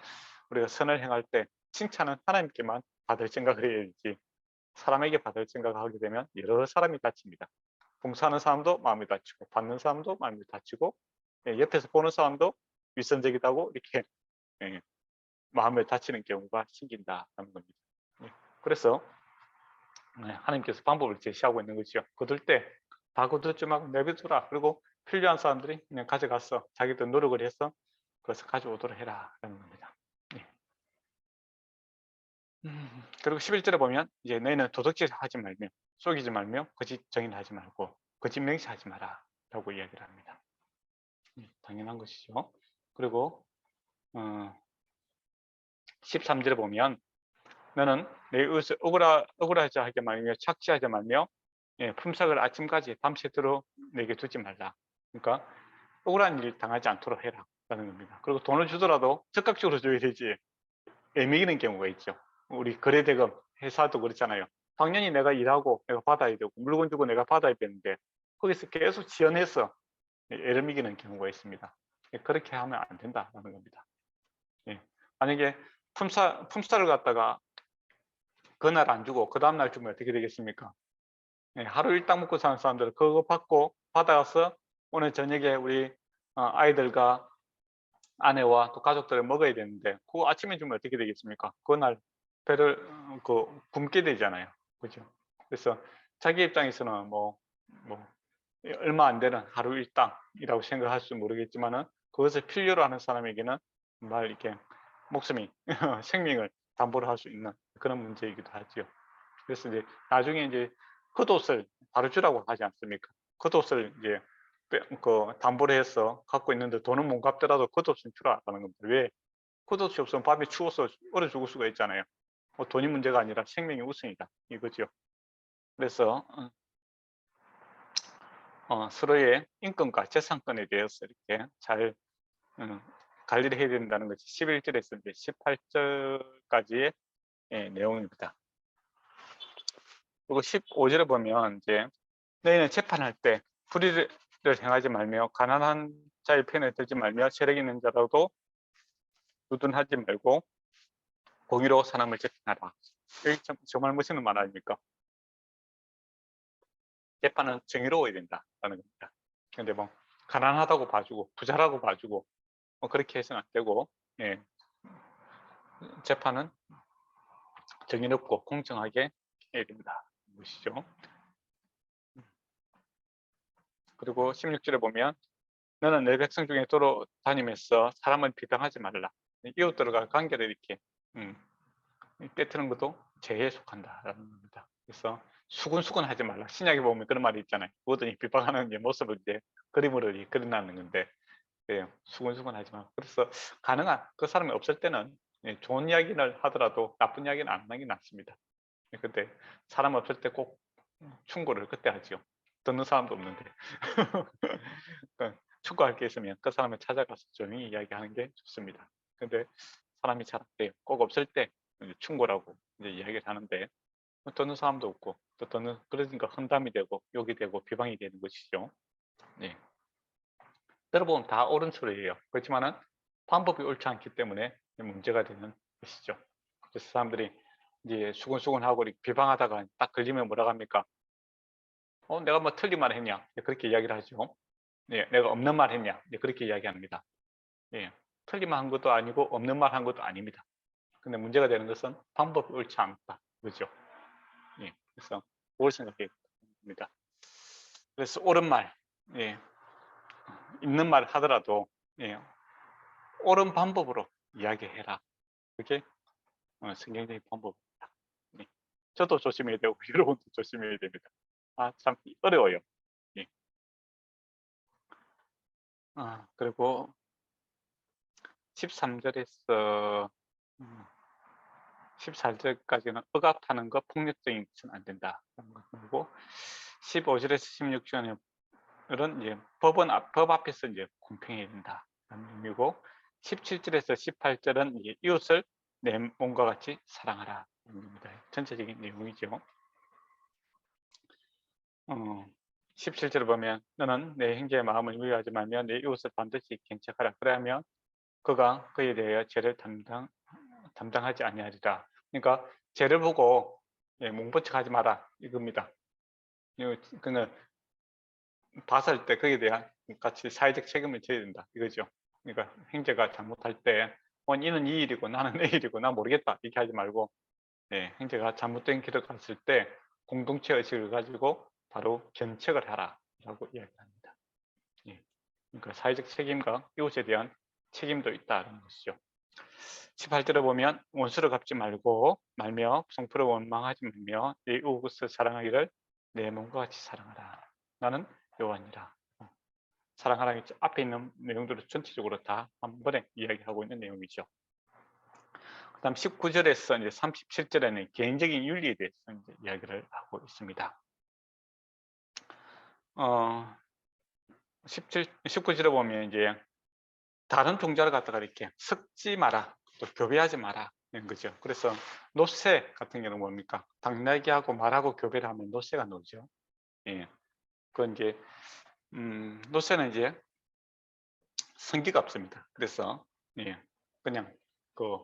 우리가 선을 행할 때 칭찬은 하나님께만 받을 생각을 해야지 사람에게 받을 생각을 하게 되면 여러 사람이 다칩니다. 봉사하는 사람도 마음이 다치고 받는 사람도 마음이 다치고 예, 옆에서 보는 사람도 윗선적이다고 이렇게 예, 마음을 다치는 경우가 생긴다는 겁니다. 예, 그래서 하나님께서 방법을 제시하고 있는 것이죠. 거둘 때 다 거두지 말고 내버려두라. 그리고 필요한 사람들이 그냥 가져가서 자기들 노력을 해서 그것을 가져오도록 해라라는 겁니다. 예. 그리고 11절에 보면 이제 너희는 도둑질 하지 말며 속이지 말며 거짓 증인하지 말고 거짓 맹세하지 마라라고 이야기를 합니다. 당연한 것이죠. 그리고 13절에 보면 너는 내 의을 억울하지 하게 말며 착취하지 말며 품삯을 아침까지 밤새도록 내게 두지 말라. 그러니까 억울한 일 당하지 않도록 해라 라는 겁니다. 그리고 돈을 주더라도 즉각적으로 줘야 되지 애매기는 경우가 있죠. 우리 거래대금 회사도 그렇잖아요. 당연히 내가 일하고 내가 받아야 되고 물건 주고 내가 받아야 되는데 거기서 계속 지연해서 애를 미기는 경우가 있습니다. 그렇게 하면 안 된다라는 겁니다. 만약에 품살을 갖다가 그날 안 주고 그 다음날 주면 어떻게 되겠습니까? 하루 일당 먹고 사는 사람들은 그거 받아가서 오늘 저녁에 우리 아이들과 아내와 또 가족들을 먹어야 되는데 그거 아침에 주면 어떻게 되겠습니까? 그날 배를 굶게 되잖아요. 그죠? 그래서 자기 입장에서는 뭐 얼마 안 되는 하루 일당이라고 생각할지 모르겠지만은 그것을 필요로 하는 사람에게는 정말 이렇게 목숨이 생명을 담보로 할 수 있는 그런 문제이기도 하죠. 그래서 이제 나중에 이제 겉옷을 바로 주라고 하지 않습니까? 겉옷을 이제 담보로 해서 갖고 있는데 돈은 못 갚더라도 겉옷은 주라는 겁니다. 왜? 겉옷이 없으면 밤에 추워서 얼어 죽을 수가 있잖아요. 돈이 문제가 아니라 생명이 우선이다 이거죠. 그래서 서로의 인권과 재산권에 대해서 이렇게 잘 관리를 해야 된다는 것이 11절에서 이제 18절까지의 내용입니다. 그리고 15절에 보면 이제 너희는 재판할 때 불의를 행하지 말며 가난한 자의 편에 들지 말며 세력 있는 자라도 두둔하지 말고 공의로 사람을 재판하라. 여기 정말 멋있는 말 아닙니까? 재판은 정의로워야 된다라는 겁니다. 근데 뭐 가난하다고 봐주고 부자라고 봐주고 그렇게 해서는 안 되고 재판은 정의롭고 공정하게 해야 된다. 보시죠. 그리고 16절에 보면 너는 내 백성 중에 도로 다니면서 사람을 비방하지 말라. 이웃들과 관계를 이렇게 깨트는 것도 죄에 속한다라는 겁니다. 그래서 수군수군 하지 말라. 신약에 보면 그런 말이 있잖아요. 모든이 비방하는 모습을 이제 그림으로 그려놨는 건데 수군수군 하지 말라. 그래서 가능한 그 사람이 없을 때는 좋은 이야기를 하더라도 나쁜 이야기는 안 하는 게 낫습니다. 근데 사람 없을 때 꼭 충고를 그때 하죠. 듣는 사람도 없는데 충고할 게 있으면 그 사람을 찾아가서 조용히 이야기하는 게 좋습니다. 근데 사람이 잘 안 돼요. 꼭 없을 때 충고라고 이제 이야기를 하는데 듣는 사람도 없고 또 듣는 그러니까 hun담이 되고 욕이 되고 비방이 되는 것이죠. 네. 들어보면 다 옳은 소리예요. 그렇지만은 방법이 옳지 않기 때문에 문제가 되는 것이죠. 그래서 사람들이 이제 수근수근하고 비방하다가 딱 걸리면 뭐라고 합니까? 내가 뭐 틀린 말 했냐? 그렇게 이야기를 하죠. 내가 없는 말 했냐? 그렇게 이야기합니다. 틀린 말 한 것도 아니고 없는 말 한 것도 아닙니다. 근데 문제가 되는 것은 방법이 옳지 않다. 그렇죠? 그래서 뭘 생각해야 됩니다. 그래서 옳은 말, 있는 말 하더라도 옳은 방법으로 이야기해라. 그게 성경적인 방법입니다. 저도 조심해야 되고 여러분도 조심해야 됩니다. 참 어려워요. 그리고 13절에서 14절까지는 억압하는 것, 폭력적인 것은 안 된다. 그리고 15절에서 16절은 이제 법 앞에서 이제 공평해야 된다는 의미고 17절에서 18절은 이제 이웃을 내 몸과 같이 사랑하라. 입니다. 전체적인 내용이죠. 17절을 보면 너는 내 형제의 마음을 미워하지 말며 내 이웃을 반드시 경책하라. 그래야면 그가 그에 대하여 죄를 담당하지 아니하리라. 그러니까 죄를 보고 몸부척하지 마라 이겁니다. 그는 봤을 때 거기에 대한 같이 사회적 책임을 져야 된다 이거죠. 그러니까 형제가 잘못할 때 이는 이 일이고 나는 내 일이고 나 모르겠다 이렇게 하지 말고 형제가 잘못된 길을 갔을 때 공동체 의식을 가지고 바로 견책을 하라 라고 이야기합니다. 그러니까 사회적 책임과 이웃에 대한 책임도 있다는 것이죠. 18절에 보면 원수를 갚지 말며 성부를 원망하지 말며 내 이웃을 사랑하기를 내 몸과 같이 사랑하라. 나는 여호와니라. 사랑하라 앞에 있는 내용들을 전체적으로 다 한 번에 이야기하고 있는 내용이죠. 그다음 19절에서 이제 37절에는 개인적인 윤리에 대해서 이제 이야기를 하고 있습니다. 19절에 보면 이제 다른 종자를 갖다가 이렇게 섞지 마라, 또 교배하지 마라 이런 거죠. 그래서 노새 같은 경우는 뭡니까? 당나귀하고 말하고 교배를 하면 노새가 나오죠. 예. 그건 이제 노새는 이제 성기가 없습니다. 그래서 예, 그냥 그,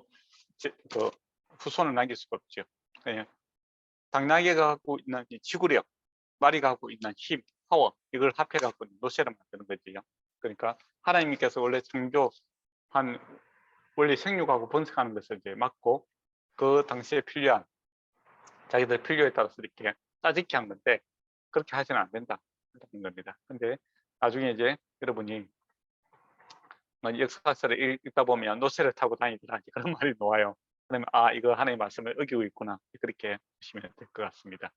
그 후손을 남길 수가 없죠. 그냥 당나귀가 갖고 있는 이 지구력, 말이 갖고 있는 힘, 파워 이걸 합해 갖고 노새를 만드는 거지요. 그러니까 하나님께서 원래 창조한 원래 생육하고 번식하는 것을 이제 막고 그 당시에 필요한 자기들 필요에 따라서 이렇게 짜집게 한 건데 그렇게 하시는 안 된다는 겁니다. 근데 나중에 이제 여러분이 역사서를 읽다 보면 노새를 타고 다니더라 그런 말이 나와요. 그러면 아 이거 하나님의 말씀을 어기고 있구나 그렇게 보시면 될 것 같습니다.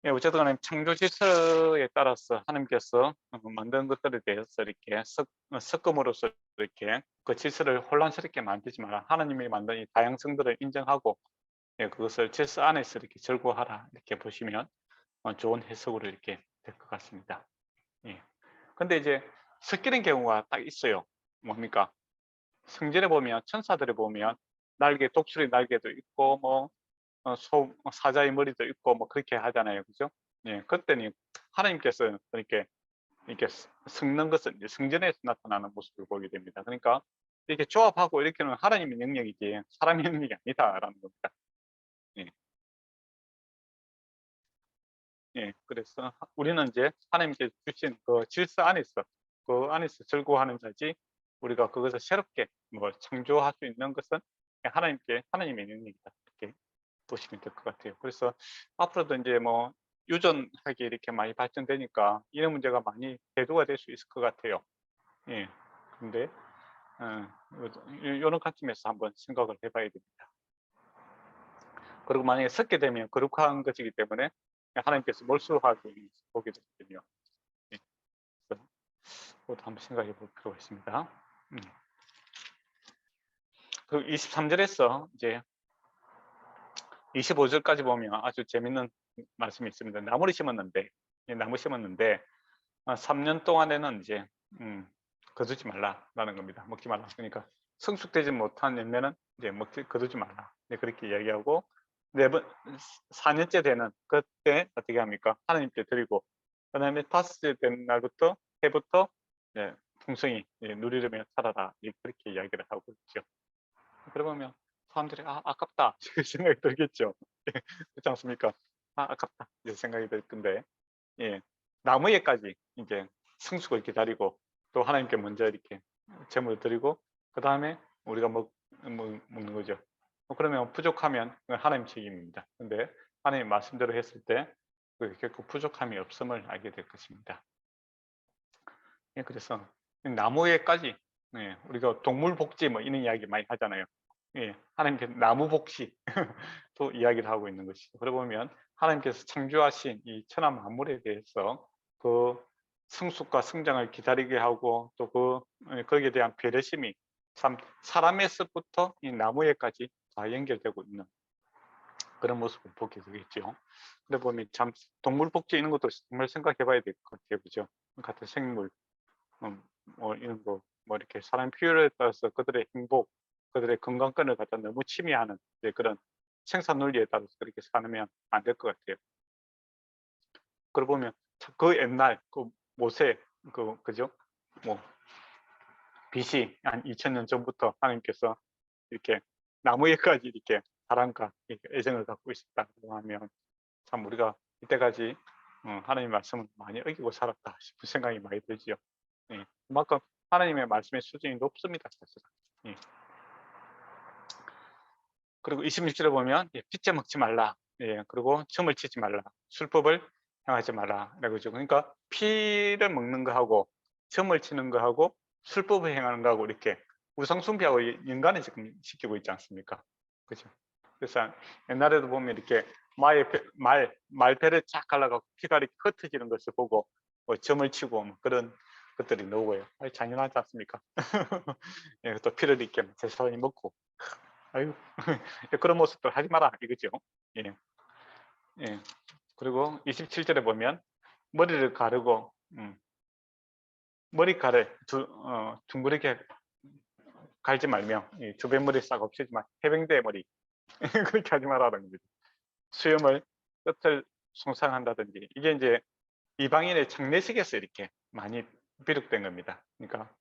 예, 어쨌든 간에 창조 질서에 따라서 하나님께서 만든 것들에 대해서 이렇게 섞음으로써 이렇게 그 질서를 혼란스럽게 만들지 마라. 하나님이 만든 이 다양성들을 인정하고 예, 그것을 질서 안에서 이렇게 절구하라 이렇게 보시면 좋은 해석으로 이렇게 될 것 같습니다. 예. 근데 이제 섞이는 경우가 딱 있어요. 뭡니까? 성전에 보면 천사들을 보면 날개 독수리 날개도 있고 뭐 사자의 머리도 있고 뭐 그렇게 하잖아요, 그죠? 예, 그때는 하나님께서 이렇게 섞는 것은 이제 성전에서 나타나는 모습을 보게 됩니다. 그러니까 이렇게 조합하고 이렇게는 하나님의 능력이지 사람의 능력이 아니다라는 겁니다. 예, 예, 그래서 우리는 이제 하나님께 주신 그 질서 안에서 그 안에서 절구하는 자지 우리가 그것을 새롭게 뭐 창조할 수 있는 것은 하나님의 능력이다 이렇게 보시면 될 것 같아요. 그래서 앞으로도 이제 뭐 유전학이 이렇게 많이 발전되니까 이런 문제가 많이 대두가 될 수 있을 것 같아요. 예. 근데 이런 관점에서 한번 생각을 해봐야 됩니다. 그리고 만약에 섞게 되면 거룩한 것이기 때문에 하나님께서 몰수하고 보게 되거든요. 예. 그래서 그것도 한번 생각해 볼 필요가 있습니다. 그 23절에서 이제 25절까지 보면 아주 재밌는 말씀이 있습니다. 나무를 심었는데, 나무 심었는데 3년 동안에는 이제 거두지 말라라는 겁니다. 먹지 말라. 그러니까 성숙되지 못한 열매는 이제 거두지 말라. 네, 그렇게 이야기하고 4년째 되는 그때 어떻게 합니까? 하나님께 드리고 그다음에 5째 되는 날부터 해부터 풍성히 누리려면 살아라. 그렇게 이야기를 하고 있죠. 그러면 사람들이 아깝다 생각이 들겠죠. 그렇지 않습니까? 아깝다 이제 생각이 들 건데 예, 나무에까지 이제 성숙을 기다리고 또 하나님께 먼저 이렇게 제물을 드리고 그 다음에 우리가 먹는 거죠. 그러면 부족하면 하나님 책임입니다. 근데 하나님 말씀대로 했을 때 결코 부족함이 없음을 알게 될 것입니다. 예, 그래서 나무에까지 우리가 동물 복지 뭐 이런 이야기 많이 하잖아요. 예, 하나님께서 나무 복지 또 이야기를 하고 있는 것이죠. 그러고 보면 하나님께서 창조하신 이 천하 만물에 대해서 그 성숙과 성장을 기다리게 하고 또 거기에 대한 배려심이 참 사람에서부터 이 나무에까지 다 연결되고 있는 그런 모습을 보게 되겠죠. 그래 보면 참 동물 복지 이런 것도 정말 생각해 봐야 될 것 같아요. 그죠? 같은 생물, 뭐 이런 거, 뭐 이렇게 사람 필요에 따라서 그들의 행복, 그들의 건강권을 갖다 너무 침해하는 그런 생산 논리에 따라서 그렇게 살면 안 될 것 같아요. 그러고 보면 그 옛날 그 모세 그죠? 뭐 BC 한 2000년 전부터 하나님께서 이렇게 나무에까지 이렇게 사랑과 애정을 갖고 있었다고 하면 참 우리가 이때까지 하나님의 말씀을 많이 어기고 살았다 싶은 생각이 많이 들지요. 예, 그만큼 하나님의 말씀의 수준이 높습니다. 사실. 예. 그리고 26절에 보면 피째 먹지 말라. 예, 그리고 점을 치지 말라. 술법을 행하지 말라. 라고죠. 그러니까 피를 먹는 거하고 점을 치는 거하고 술법을 행하는 거하고 이렇게 우상숭배하고 연관을 지금 시키고 있지 않습니까? 그죠? 그래서 옛날에도 보면 이렇게 말배를 쫙 갈라가고 피가 이렇게 흩어지는 것을 보고 뭐 점을 치고 뭐 그런 것들이 나오고요. 잔인하지 않습니까? 예, 또 피를 있게 제사원이 먹고, 아유, 그런 모습들 하지 마라 이거죠. 예, 예. 그리고 27절에 보면 머리를 가르고 머리카락을 둥그렇게 갈지 말며 주변머리 싹 없애지만 해병대 머리 그렇게 하지 말라는 거죠. 수염을 끝을 손상한다든지 이게 이제 이방인의 장례식에서 이렇게 많이 비롯된 겁니다. 그러니까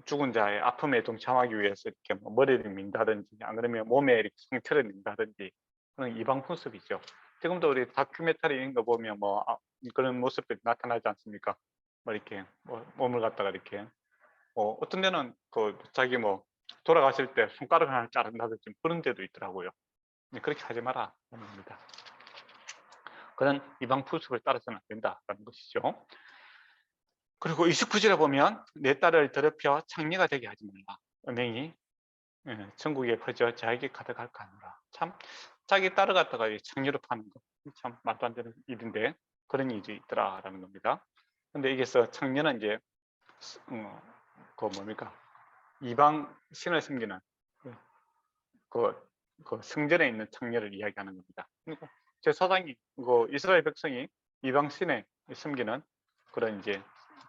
죽은 자의 아픔에 동참하기 위해서 이렇게 뭐 머리를 민다든지 안 그러면 몸에 이렇게 상처를 낸다든지 그런 이방 풍습이죠. 지금도 우리 다큐멘터리 이런 거 보면 뭐 그런 모습들이 나타나지 않습니까? 뭐 이렇게 몸을 갖다가 이렇게 어떤 데는 그 자기 뭐 돌아가실 때 손가락 하나 자른다든지 그런 데도 있더라고요. 그렇게 하지 마라 하는 겁니다. 그런 이방 풍습을 따라서는 안 된다라는 것이죠. 그리고 29절에 보면 내 딸을 더럽혀 창녀가 되게 하지 말라. 은행이 천국에 퍼져 자에게 가득할까 하노라. 참 자기 딸을 갖다가 창녀로 파는 거 참 말도 안 되는 일인데 그런 일이 있더라라는 겁니다. 근데 여기서 창녀는 이제 그 뭡니까 이방 신을 섬기는 그 성전에 있는 창녀를 이야기하는 겁니다. 그러니까 제 사상이 이스라엘 백성이 이방 신에 섬기는 그런 이제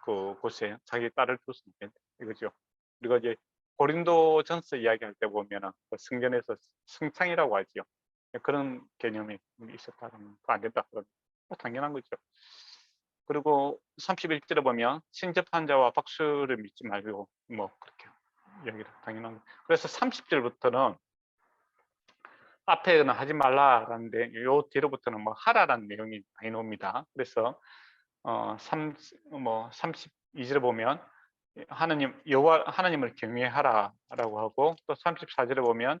그 곳에 자기 딸을 뒀습니다. 이거죠. 그리고 이제 고린도전서 이야기할 때 보면은 그 성전에서 성창이라고 하지요. 그런 개념이 있었다는 거 안 된다. 당연한 거죠. 그리고 31절에 보면 신접한 자와 박수를 믿지 말고 뭐 그렇게 이야기를 당연한 거. 그래서 30절부터는 앞에는 하지 말라라는데 요 뒤로부터는 뭐 하라라는 내용이 많이 나옵니다. 그래서 32절에 보면 하나님 여호와 하나님을 경외하라라고 하고 또 34절에 보면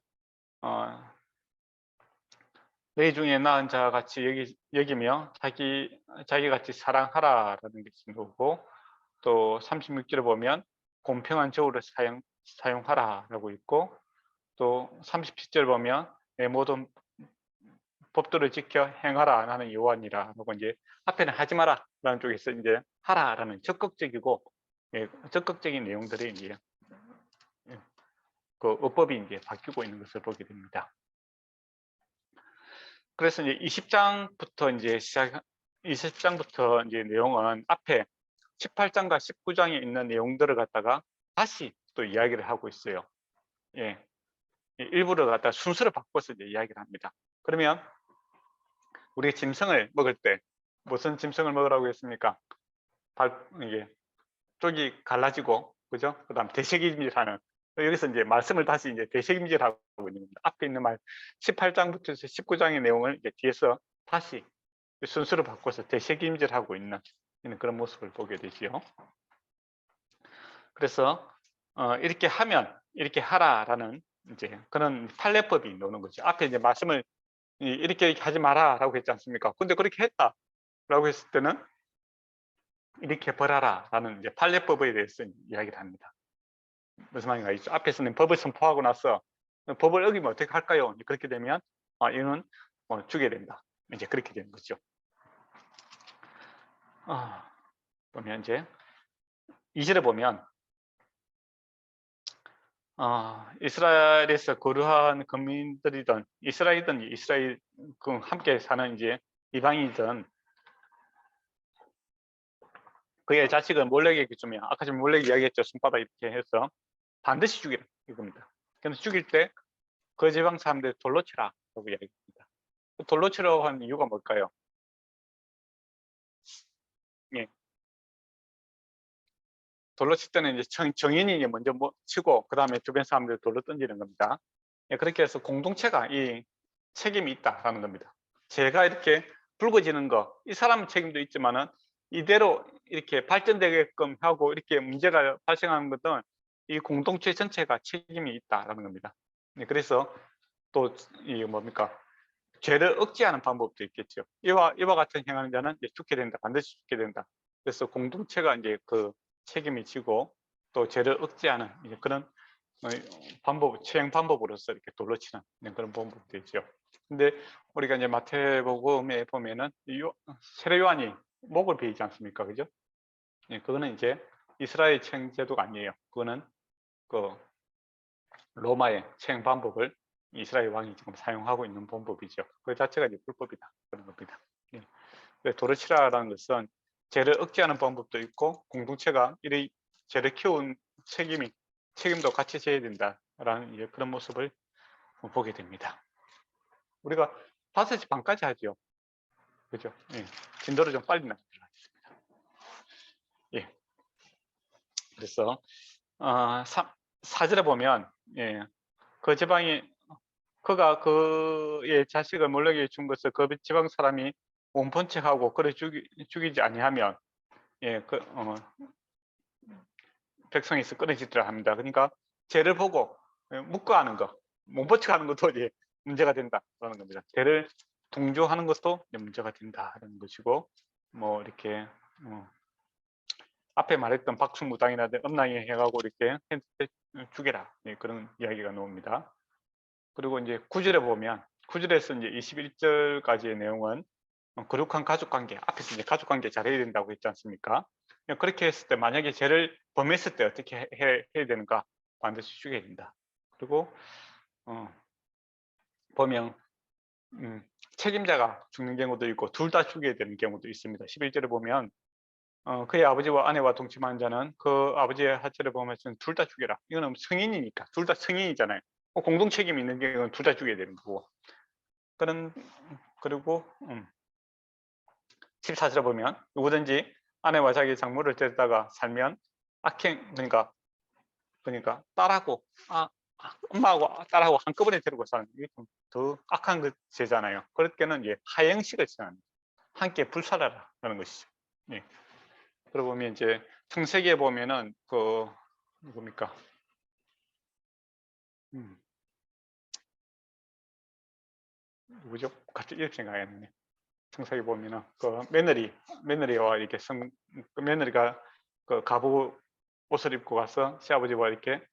내 중에 나은 자 같이 여기며 자기 같이 사랑하라라는 것이 나오고 또 36절에 보면 공평한 저울을 사용하라라고 있고 또 37절 보면 내 모든 법도를 지켜 행하라 나는 여호와니라 하고 이제 앞에는 하지 마라 라는 쪽에서 이제 하라라는 적극적이고 적극적인 내용들이 이제 그 어법이 이제 바뀌고 있는 것을 보게 됩니다. 그래서 이제 20장부터 이제 내용은 앞에 18장과 19장에 있는 내용들을 갖다가 다시 또 이야기를 하고 있어요. 예. 일부를 갖다 순서를 바꿔서 이제 이야기를 합니다. 그러면 우리가 짐승을 먹을 때 무슨 짐승을 먹으라고 했습니까? 이게 쪽이 갈라지고, 그죠? 그 다음 대책임질하는. 여기서 이제 말씀을 다시 이제 대책임질하고 있는 겁니다. 앞에 있는 말 18장부터 19장의 내용을 이제 뒤에서 다시 순서를 바꿔서 대책임질하고 있는 그런 모습을 보게 되지요. 그래서 이렇게 하면 이렇게 하라라는 이제 그런 판례법이 나오는 거죠. 앞에 이제 말씀을 이렇게 하지 마라라고 했지 않습니까? 근데 그렇게 했다라고 했을 때는 이렇게 벌하라라는 이제 판례법에 대해서 이야기를 합니다. 무슨 말인가 있죠? 앞에서는 법을 선포하고 나서 법을 어기면 어떻게 할까요? 그렇게 되면 이는 죽여야 된다. 이제 그렇게 되는 거죠. 보면 이제 2절에 보면 이스라엘에서 거류한 거민들이든 이스라엘 함께 사는 이제 이방인이든 그의 자식을 몰래에게 주면 아까 전에 몰래 이야기했죠. 손바닥 이렇게 해서 반드시 죽이라 이겁니다. 그래서 죽일 때 그 지방 사람들 돌로 치라라고 이야기합니다. 돌로 치라고 한 이유가 뭘까요? 예. 돌로 칠 때는 이제 정인이 먼저 치고 그 다음에 주변 사람들 돌로 던지는 겁니다. 예, 그렇게 해서 공동체가 이 책임이 있다라는 겁니다. 제가 이렇게 붉어지는 거, 이 사람 책임도 있지만은 이대로 이렇게 발전되게끔 하고 이렇게 문제가 발생하는 것은 이 공동체 전체가 책임이 있다라는 겁니다. 예, 그래서 또 이 뭡니까? 죄를 억제하는 방법도 있겠죠. 이와 같은 행하는 자는 이제 죽게 된다, 반드시 죽게 된다. 그래서 공동체가 이제 그 책임이 지고 또 죄를 억제하는 이제 그런 처형 방법으로서 이렇게 돌로 치는 그런 방법도 있죠. 근데 우리가 이제 마태복음에 보면은 세례 요한이 목을 베이지 않습니까, 그죠? 예, 그거는 이제 이스라엘 체행 제도가 아니에요. 그거는 그 로마의 체행 방법을 이스라엘 왕이 지금 사용하고 있는 방법이죠. 그 자체가 이제 불법이다 그런 겁니다. 예. 도르치라라는 것은 죄를 억제하는 방법도 있고 공동체가 이리 죄를 키운 책임도 같이 져야 된다라는 이제 그런 모습을 보게 됩니다. 우리가 5시 반까지 하죠. 그죠? 예. 진도를 좀 빨리 나가겠습니다. 예. 그래서 4절에 보면 예. 그 지방이 그가 그의 자식을 몰락에 준 것을 그 지방 사람이 원본 척하고 그래 죽이지 아니하면 예, 백성에서 끊어지더라 합니다. 그러니까 죄를 보고 묵과하는 거, 원본 척하는 것도 이제 문제가 된다라는 겁니다. 죄를 동조하는 것도 문제가 된다라는 것이고, 뭐 이렇게 앞에 말했던 박충무당이나 엄랑이 해가고 이렇게 죽여라 그런 이야기가 나옵니다. 그리고 이제 9절에 보면 9절에서 이제 21절까지의 내용은 거룩한 가족관계, 앞에서 이제 가족관계 잘해야 된다고 했지 않습니까? 그렇게 했을 때 만약에 죄를 범했을 때 어떻게 해야 되는가? 반드시 죽여야 된다. 그리고 보면 책임자가 죽는 경우도 있고 둘 다 죽여야 되는 경우도 있습니다. 11절에 보면 그의 아버지와 아내와 동침한 자는 그 아버지의 하체를 보면 둘 다 죽여라. 이거는 성인이니까 둘 다 성인이잖아요. 공동 책임이 있는 경우는 둘 다 죽여야 되는 거고. 그리고 14절에 보면 누구든지 아내와 자기 장모를 데려다가 살면 악행 그러니까 딸하고 엄마하고 딸하고 한꺼번에 데리고 사는 게 좀 더 악한 것이잖아요. 그럴 때는 이제 하형식을 정합니다. 함께 불살라라 하는 것이죠. 예. 그러고 보면 이제 창세기에 보면은 그 뭡니까? 누구죠? 갑자기 이름 생각이 안 나네. 창세기 보면은 그 며느리와 이렇게 그 며느리가 그 갑옷 옷을 입고 가서 시아버지와 이렇게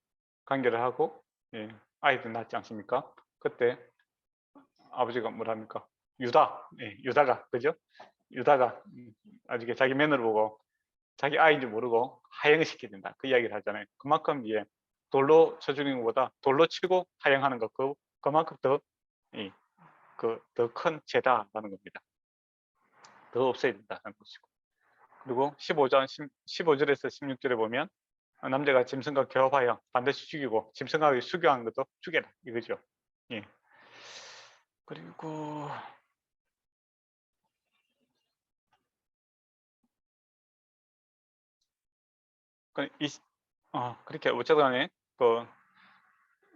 관계를 하고 예, 아이들 낳지 않습니까? 그때 아버지가 뭐랍니까? 유다가 그죠? 유다가 아직 자기 며느리 보고 자기 아이인지 모르고 하행을 시켜야 된다. 그 이야기를 하잖아요. 그만큼 이제 돌로 쳐 죽이는 것보다 돌로 치고 하행하는 것 그만큼 더 큰 죄다라는 겁니다. 더 없애야 된다는 것이고. 그리고 15절에서 16절에 보면 남자가 짐승과 결합하여 반드시 죽이고 짐승과 수교한 것도 죽여라 이거죠. 예. 그리고 그렇게 어쨌든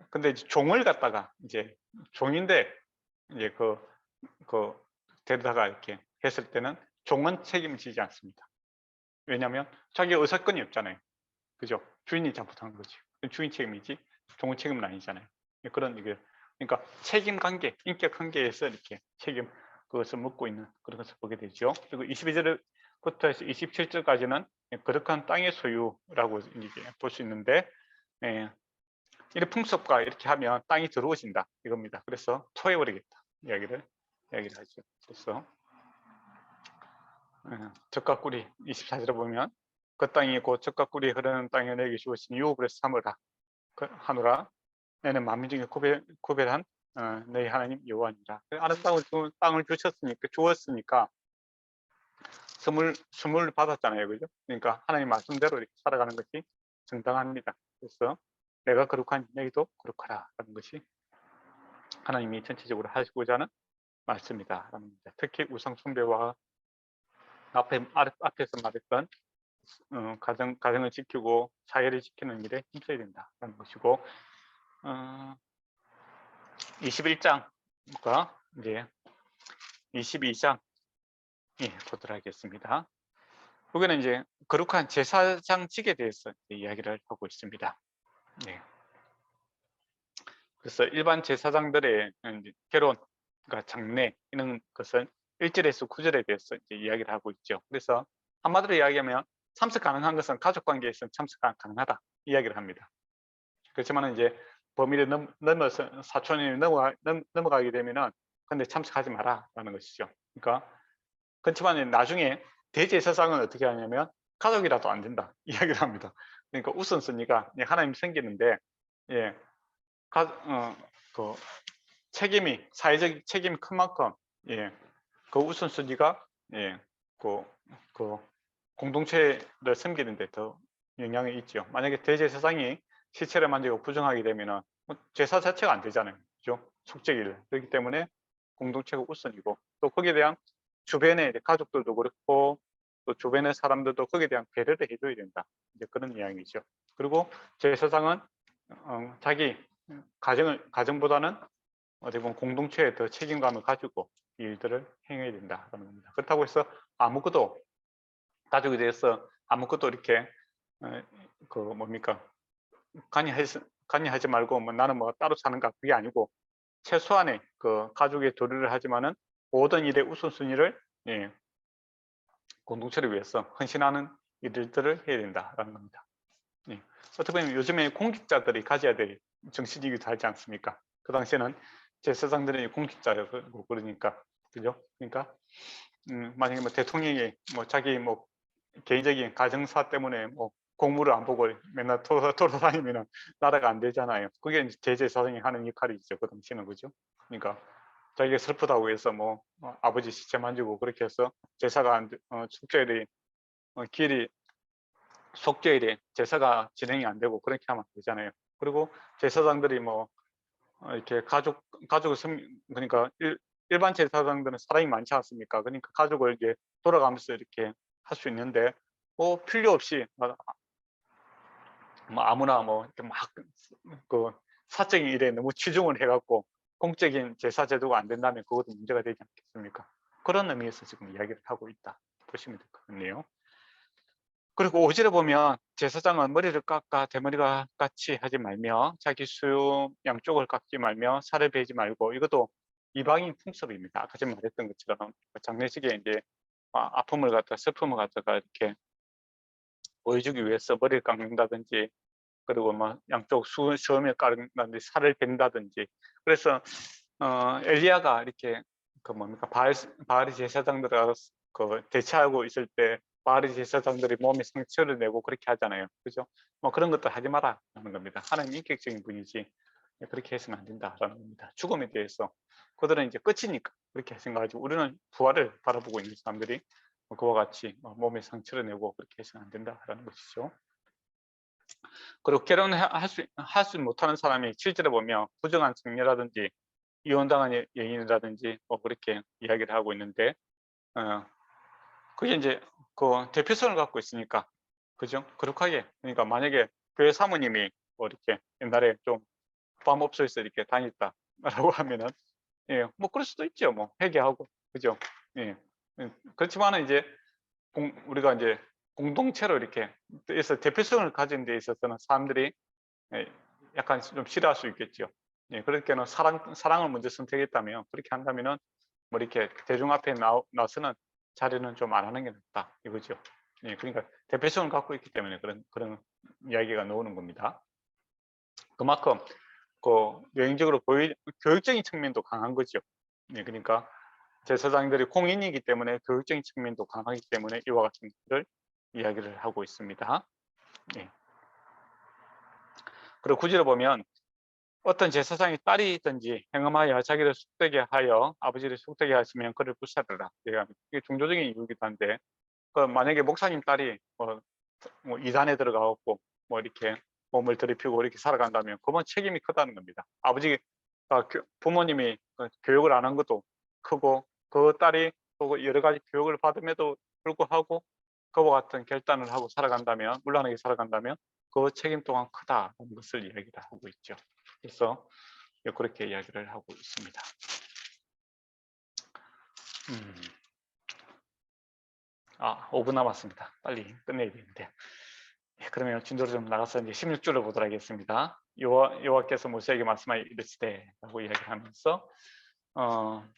근데 이제 종을 갖다가 이제 종인데 이제 그 데려다가 이렇게 했을 때는 종은 책임지지 않습니다. 왜냐하면 자기 의사권이 없잖아요. 그죠? 주인이 잘못한 거지. 주인 책임이지 종은 책임은 아니잖아요. 그런 이게 그러니까 책임 관계, 인격 관계에서 이렇게 책임 그것을 묻고 있는 그런 것을 보게 되죠. 그리고 22절부터 해서 27절까지는 거룩한 땅의 소유라고 볼 수 있는데 이런 풍습과 이렇게 하면 땅이 더러워진다 이겁니다. 그래서 토해버리겠다 이야기를 하죠. 그래서 젖과 꿀이 24절에 보면 그 땅이 곧 젖과 꿀이 흐르는 땅에 내게 주어진 유업을 삼으라 하노라. 내는 만민 중에 구별한 너희 하나님 여호와니라. 아름다운 땅을 주었으니까 선물 받았잖아요, 그죠? 그러니까 하나님 말씀대로 이렇게 살아가는 것이 정당합니다. 그래서 내가 거룩한 너희도 거룩하라라는 것이 하나님이 전체적으로 하시고자 하는 말씀이다. 특히 우상 숭배와 앞에서 말했던 가정을 지키고 사회를 지키는 일에 힘써야 된다는 것이고 21장과 이제 22장 보도록 하겠습니다. 여기는 이제 거룩한 제사장직에 대해서 이야기를 하고 있습니다. 네. 그래서 일반 제사장들의 결혼, 그러니까 장례 이런 것은 1절에서 9절에 대해서 이제 이야기를 하고 있죠. 그래서 한마디로 이야기하면 참석 가능한 것은 가족 관계에서는 참석 가능하다 이야기를 합니다. 그렇지만 이제 범위를 넘어서 사촌이 넘어가게 되면은 근데 참석하지 마라라는 것이죠. 그러니까 그렇지만 나중에 대제사장은 어떻게 하냐면 가족이라도 안 된다 이야기를 합니다. 그러니까 우선순위가 하나님 생기는데 예, 그 책임이 사회적 책임이 큰 만큼 예, 그 우선순위가 예, 그, 그 공동체를 섬기는데 더 영향이 있죠. 만약에 대제사장이 시체를 만지고 부정하게 되면은 제사 자체가 안 되잖아요. 그죠? 속죄일. 그렇기 때문에 공동체가 우선이고 또 거기에 대한 주변의 가족들도 그렇고 또 주변의 사람들도 거기에 대한 배려를 해줘야 된다. 이제 그런 이야기죠. 그리고 제사장은 자기 가정보다는 어떻게 보면 공동체에 더 책임감을 가지고 이 일들을 행해야 된다는 겁니다. 그렇다고 해서 아무것도 가족에 대해서 아무것도 이렇게 그 뭡니까 간이하지 말고 뭐 나는 뭐 따로 사는가 그게 아니고 최소한의 그 가족의 도리를 하지만은 모든 일의 우선순위를 예, 공동체를 위해서 헌신하는 일들을 해야 된다라는 겁니다. 예. 어떻게 보면 요즘에 공직자들이 가져야 될 정신이기도 하지 않습니까? 그 당시에는 제사장들이 공직자였고 그러니까 그죠? 그러니까 만약에 뭐 대통령이 뭐 자기 뭐 개인적인 가정사 때문에 뭐 공무를 안 보고 맨날 돌아다니면 나라가 안 되잖아요. 그게 이제 대제사장이 하는 역할이죠. 그 당시에는 그죠? 그러니까 자기가 슬프다고 해서 뭐 아버지 시체 만지고 그렇게 해서 제사가 안 속죄일이 길이 속죄일에 제사가 진행이 안 되고 그렇게 하면 안 되잖아요. 그리고 제사장들이 뭐 이렇게 가족을 그러니까 일반 제사장들은 사람이 많지 않습니까? 그러니까 가족을 이제 돌아가면서 이렇게 할 수 있는데 뭐 필요 없이 뭐 아무나 뭐 이렇게 막 그 사적인 일에 너무 치중을 해갖고 공적인 제사 제도가 안 된다면 그것도 문제가 되지 않겠습니까? 그런 의미에서 지금 이야기를 하고 있다 보시면 될 것 같네요. 그리고 오지를 보면 제사장은 머리를 깎아 대머리가 같이 하지 말며 자기 수염 양쪽을 깎지 말며 살을 베지 말고 이것도 이방인 풍습입니다. 아까 전에 말했던 것처럼 장례식에 이제 아픔을 갖다 슬픔을 갖다가 이렇게 보여주기 위해서 머리를 깎는다든지 그리고 뭐 양쪽 수염에 깎는다든지 살을 벤다든지 그래서 엘리야가 이렇게 그 뭡니까 바알 제사장들과 그 대치하고 있을 때 바알 제사장들이 몸에 상처를 내고 그렇게 하잖아요. 그죠? 뭐 그런 것도 하지 마라 하는 겁니다. 하나님 인격적인 분이지 그렇게 해서는 안 된다라는 겁니다. 죽음에 대해서 그들은 이제 끝이니까 그렇게 생각하지 우리는 부활을 바라보고 있는 사람들이 그와 같이 몸에 상처를 내고 그렇게 해서는 안 된다라는 것이죠. 그리고 결혼을 할 수 못하는 사람이 실제로 보면 부정한 성녀라든지 이혼당한 여인이라든지 뭐 그렇게 이야기를 하고 있는데 그게 이제 그 대표성을 갖고 있으니까 그죠? 그렇게 그러니까 만약에 교회 사모님이 뭐 이렇게 옛날에 좀 밤업소에서 이렇게 다녔다라고 하면은 예, 뭐 그럴 수도 있죠. 뭐 회개하고 그죠? 예. 그렇지만은 이제 우리가 이제 공동체로 이렇게 해서 대표성을 가진 데 있어서는 사람들이 예, 약간 좀 싫어할 수 있겠죠. 예, 그렇게는 사랑을 먼저 선택했다면 그렇게 한다면은 뭐 이렇게 대중 앞에 나서는 자리는 좀 안 하는 게 낫다 이거죠. 예, 그러니까 대표성을 갖고 있기 때문에 그런 이야기가 나오는 겁니다. 그만큼 그 여행적으로 교육적인 측면도 강한 거죠. 예, 그러니까 제사장들이 공인이기 때문에 교육적인 측면도 강하기 때문에 이와 같은 것들을 이야기를 하고 있습니다. 예. 그리고 구절을 보면 어떤 제사장이 딸이든지 행음하여 자기를 속되게 하여 아버지를 속되게 하시면 그를 불사르라. 이게 종교적인 이유이기도 한데 그 만약에 목사님 딸이 뭐 이단에 들어가고 뭐 이렇게 몸을 들이피고 이렇게 살아간다면 그건 책임이 크다는 겁니다. 아버지 부모님이 교육을 안 한 것도 크고 그 딸이 또 여러 가지 교육을 받음에도 불구하고 그와 같은 결단을 하고 살아간다면 물란하게 살아간다면 그 책임 또한 크다는 것을 이야기를 하고 있죠. 그래서 그렇게 이야기를 하고 있습니다. 5분 남았습니다. 빨리 끝내야 되는데. 그러면 진도로 좀 나가서 이제 16절을 보도록 하겠습니다. 여호와께서 모세에게 말씀하여 이르시되 라고 이야기하면서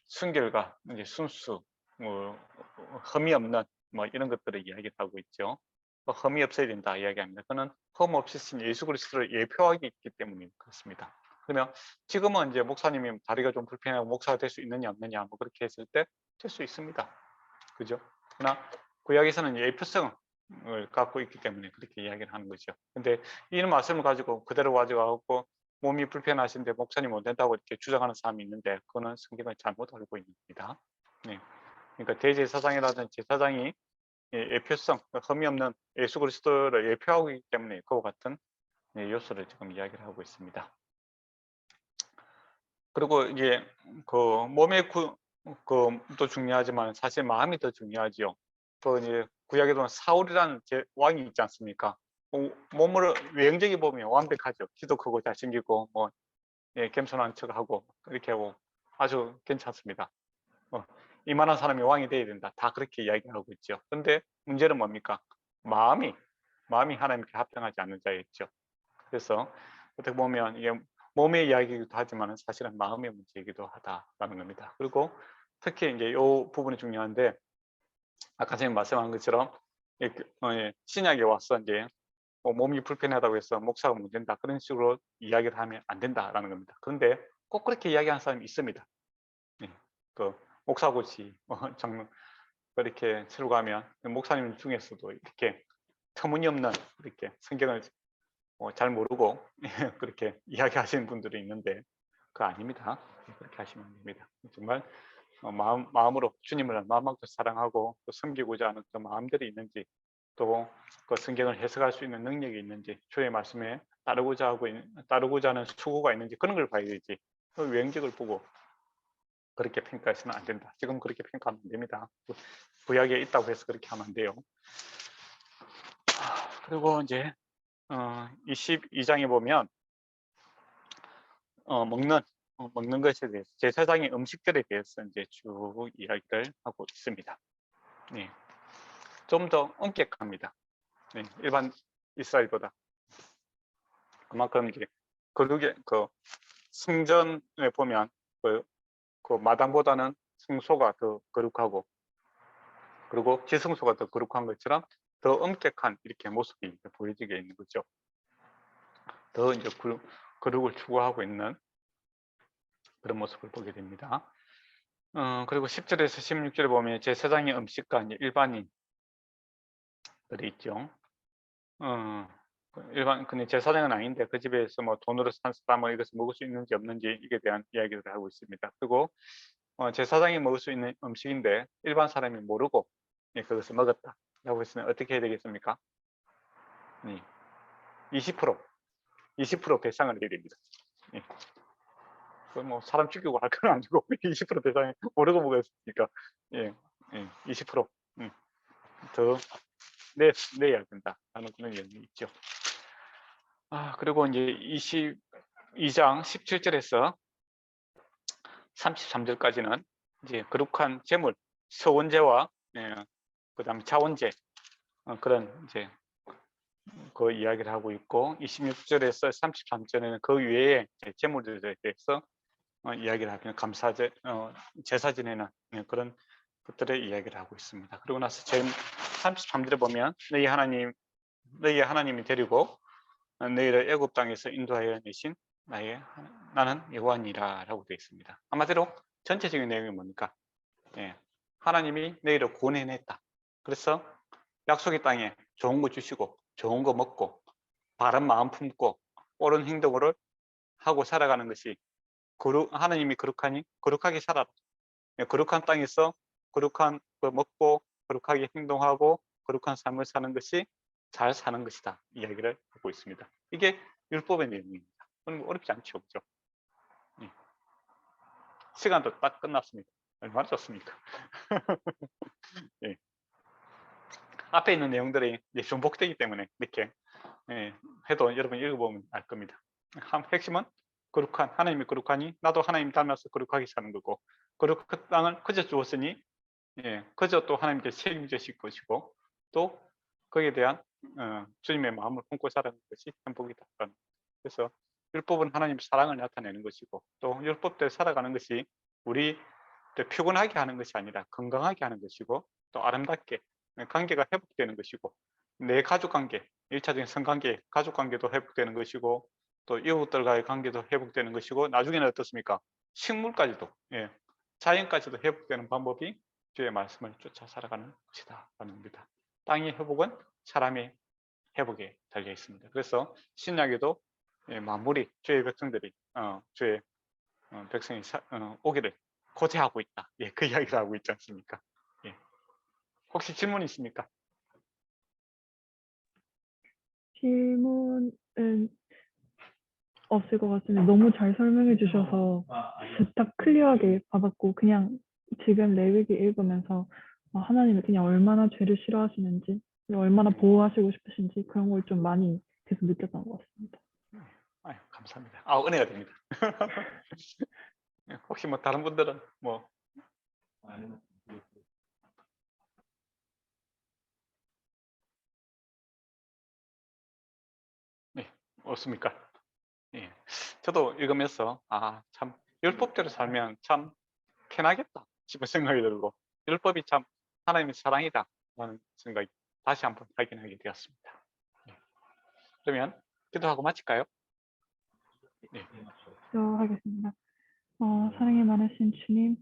순결과 이제 순수, 뭐 흠이 없는 뭐 이런 것들을 이야기를 하고 있죠. 흠이 없어야 된다 이야기합니다. 그는 흠 없으신 예수 그리스도를 예표하기 있기 때문에 그렇습니다. 그러면 지금은 이제 목사님이 다리가 좀 불편하고 목사가 될 수 있느냐 없느냐 뭐 그렇게 했을 때 될 수 있습니다. 그죠? 그러나 구약에서는 예표성 갖고 있기 때문에 그렇게 이야기를 하는 거죠. 근데 이런 말씀을 가지고 그대로 가지고 몸이 불편하신데 목사님 못 된다고 이렇게 주장하는 사람이 있는데 그거는 성경을 잘못 알고 있습니다. 네. 그러니까 대제사장이라든 제사장이 예표성, 흠이 없는 예수 그리스도를 예표하고 있기 때문에 그와 같은 요소를 지금 이야기를 하고 있습니다. 그리고 이게 그 몸의 그도 중요하지만 사실 마음이 더 중요하지요. 그 이제 구약에 보면 사울이라는 왕이 있지 않습니까? 몸으로 외형적이 보면 완벽하죠. 키도 크고 잘생기고 뭐 겸손한 척하고 그렇게 하고 아주 괜찮습니다. 이만한 사람이 왕이 돼야 된다. 다 그렇게 이야기하고 있죠. 근데 문제는 뭡니까? 마음이 하나님께 합당하지 않는 자였죠. 그래서 어떻게 보면 이게 몸의 이야기이기도 하지만 사실은 마음의 문제이기도 하다라는 겁니다. 그리고 특히 이제 이 부분이 중요한데 아까 전에 말씀한 것처럼 신약에 와서 이제 몸이 불편하다고 해서 목사가 문제다 그런 식으로 이야기를 하면 안 된다라는 겁니다. 그런데 꼭 그렇게 이야기하는 사람이 있습니다. 그 목사고시 장로 그렇게 설교하면 목사님 중에서도 이렇게 터무니없는 이렇게 성경을 잘 모르고 그렇게 이야기하시는 분들이 있는데 그거 아닙니다. 그렇게 하시면 안 됩니다. 정말 마음으로 주님을 마음만큼 사랑하고 또 섬기고자 하는 그 마음들이 있는지 또 그 성경을 해석할 수 있는 능력이 있는지 주의 말씀에 따르고자 하는 수고가 있는지 그런 걸 봐야 되지 그 외형적을 보고 그렇게 평가해서는 안 된다. 지금 그렇게 평가하면 안 됩니다. 구약에 있다고 해서 그렇게 하면 안 돼요. 그리고 이제 22장에 보면 먹는 것에 대해서 제사장의 음식들에 대해서 이제 쭉 이야기를 하고 있습니다. 네. 좀 더 엄격합니다. 네. 일반 이스라엘보다 그만큼 이제 거룩의 그 성전에 보면 그 마당보다는 성소가 더 거룩하고 그리고 지성소가 더 거룩한 것처럼 더 엄격한 이렇게 모습이 보여지게 있는 거죠. 더 이제 거룩을 추구하고 있는 그런 모습을 보게 됩니다. 그리고 10절에서 16절에 보면 제사장의 음식과 이제 일반인들이 있죠. 근데 제사장은 아닌데 그 집에서 뭐 돈으로 산 사람은 이것을 먹을 수 있는지 없는지 이게 대한 이야기를 하고 있습니다. 그리고 제사장이 먹을 수 있는 음식인데 일반 사람이 모르고 그것을 먹었다라고 했으면 어떻게 해야 되겠습니까? 20% 배상을 해야 됩니다. 뭐 사람 죽이고 할 건 아니고 20% 배상에 모르고 먹었으니까 20%더 내야 된다라는 그런 내용이 있죠. 그리고 이제 22장 17절에서 33절까지는 이제 거룩한 제물, 서원제와 그다음 자원제 그런 이제 그 이야기를 하고 있고 26절에서 33절에는 그 외에 제물들에 대해서 이야기를 하면 감사제, 제사 지내는 그런 것들의 이야기를 하고 있습니다. 그리고 나서 33절에 보면 너희 하나님이 데리고 너희를 애굽 땅에서 인도하여 내신 나는 여호와니라라고 되어 있습니다. 한마디로 전체적인 내용이 뭡니까? 하나님이 너희를 구원해냈다. 그래서 약속의 땅에 좋은 거 주시고 좋은 거 먹고 바른 마음 품고 옳은 행동을 하고 살아가는 것이 하나님이 거룩하게 살아라. 거룩한 땅에서 거룩한 거 먹고 거룩하게 행동하고 거룩한 삶을 사는 것이 잘 사는 것이다. 이야기를 하고 있습니다. 이게 율법의 내용입니다. 어렵지 않죠. 그죠? 시간도 딱 끝났습니다. 얼마나 좋습니까? 예. 앞에 있는 내용들이 중복되기 때문에 이렇게 해도 여러분 읽어보면 알 겁니다. 핵심은 하나님이 거룩하니 나도 하나님 닮아서 거룩하게 사는 거고 거룩한 땅을 그저 주었으니 그저 또 하나님께 책임지실 것이고 또 거기에 대한 주님의 마음을 품고 살아가는 것이 행복이다. 그래서 율법은 하나님 사랑을 나타내는 것이고 또 율법대로 살아가는 것이 우리 피곤하게 하는 것이 아니라 건강하게 하는 것이고 또 아름답게 관계가 회복되는 것이고 내 가족관계, 1차적인 성관계, 가족관계도 회복되는 것이고 또 이웃들과의 관계도 회복되는 것이고 나중에는 어떻습니까? 식물까지도 자연까지도 회복되는 방법이 주의 말씀을 쫓아 살아가는 것이다 라는 겁니다. 땅의 회복은 사람의 회복에 달려 있습니다. 그래서 신약에도 만물이 주의 백성들이 주의 백성이 오기를 고대하고 있다. 예, 그 이야기를 하고 있지 않습니까? 예. 혹시 질문 있습니까? 질문은 없을 것 같습니다. 너무 잘 설명해 주셔서 딱 클리어하게 받았고 그냥 지금 레위기 읽으면서 하나님이 그냥 얼마나 죄를 싫어하시는지 얼마나 보호하시고 싶으신지 그런 걸 좀 많이 계속 느꼈던 것 같습니다. 아유, 감사합니다. 은혜가 됩니다. 혹시 뭐 다른 분들은 뭐 네, 없습니까? 예. 저도 읽으면서 참 율법대로 살면 참 편하겠다 싶은 생각이 들고 율법이 참 하나님의 사랑이다 라는 생각이 다시 한번 확인하게 되었습니다. 예. 그러면 기도하고 마칠까요? 네. 기도하겠습니다. 사랑이 많으신 주님,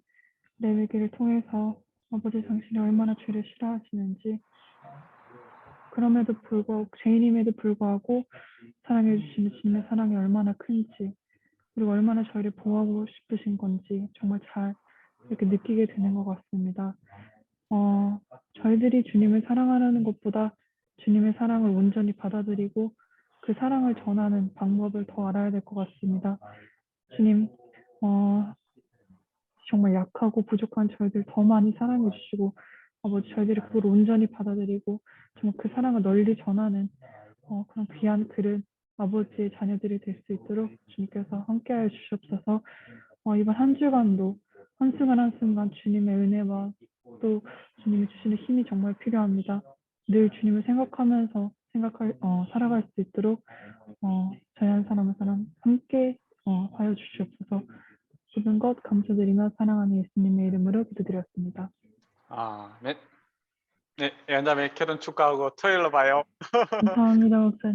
레위기를 통해서 아버지 당신이 얼마나 죄를 싫어하시는지 그럼에도 불구하고 죄인임에도 불구하고 사랑해 주시는 주님의 사랑이 얼마나 큰지 그리고 얼마나 저희를 보호하고 싶으신 건지 정말 잘 이렇게 느끼게 되는 것 같습니다. 저희들이 주님을 사랑하는 것보다 주님의 사랑을 온전히 받아들이고 그 사랑을 전하는 방법을 더 알아야 될 것 같습니다. 주님, 정말 약하고 부족한 저희들 더 많이 사랑해 주시고 아버지 저희들이 그걸 온전히 받아들이고 정말 그 사랑을 널리 전하는 그런 귀한 그릇 아버지의 자녀들이 될 수 있도록 주님께서 함께하여 주시옵소서. 이번 한 주간도 한순간 한순간 주님의 은혜와 또 주님이 주시는 힘이 정말 필요합니다. 늘 주님을 생각하면서 살아갈 수 있도록 저희 한 사람 한 사람 함께 하여 주시옵소서. 모든 것 감사드리며 사랑하는 예수님의 이름으로 기도드렸습니다. 네. 네, 애한자매 결혼 축하하고 토요일로 봐요. 감사합니다, 목사님.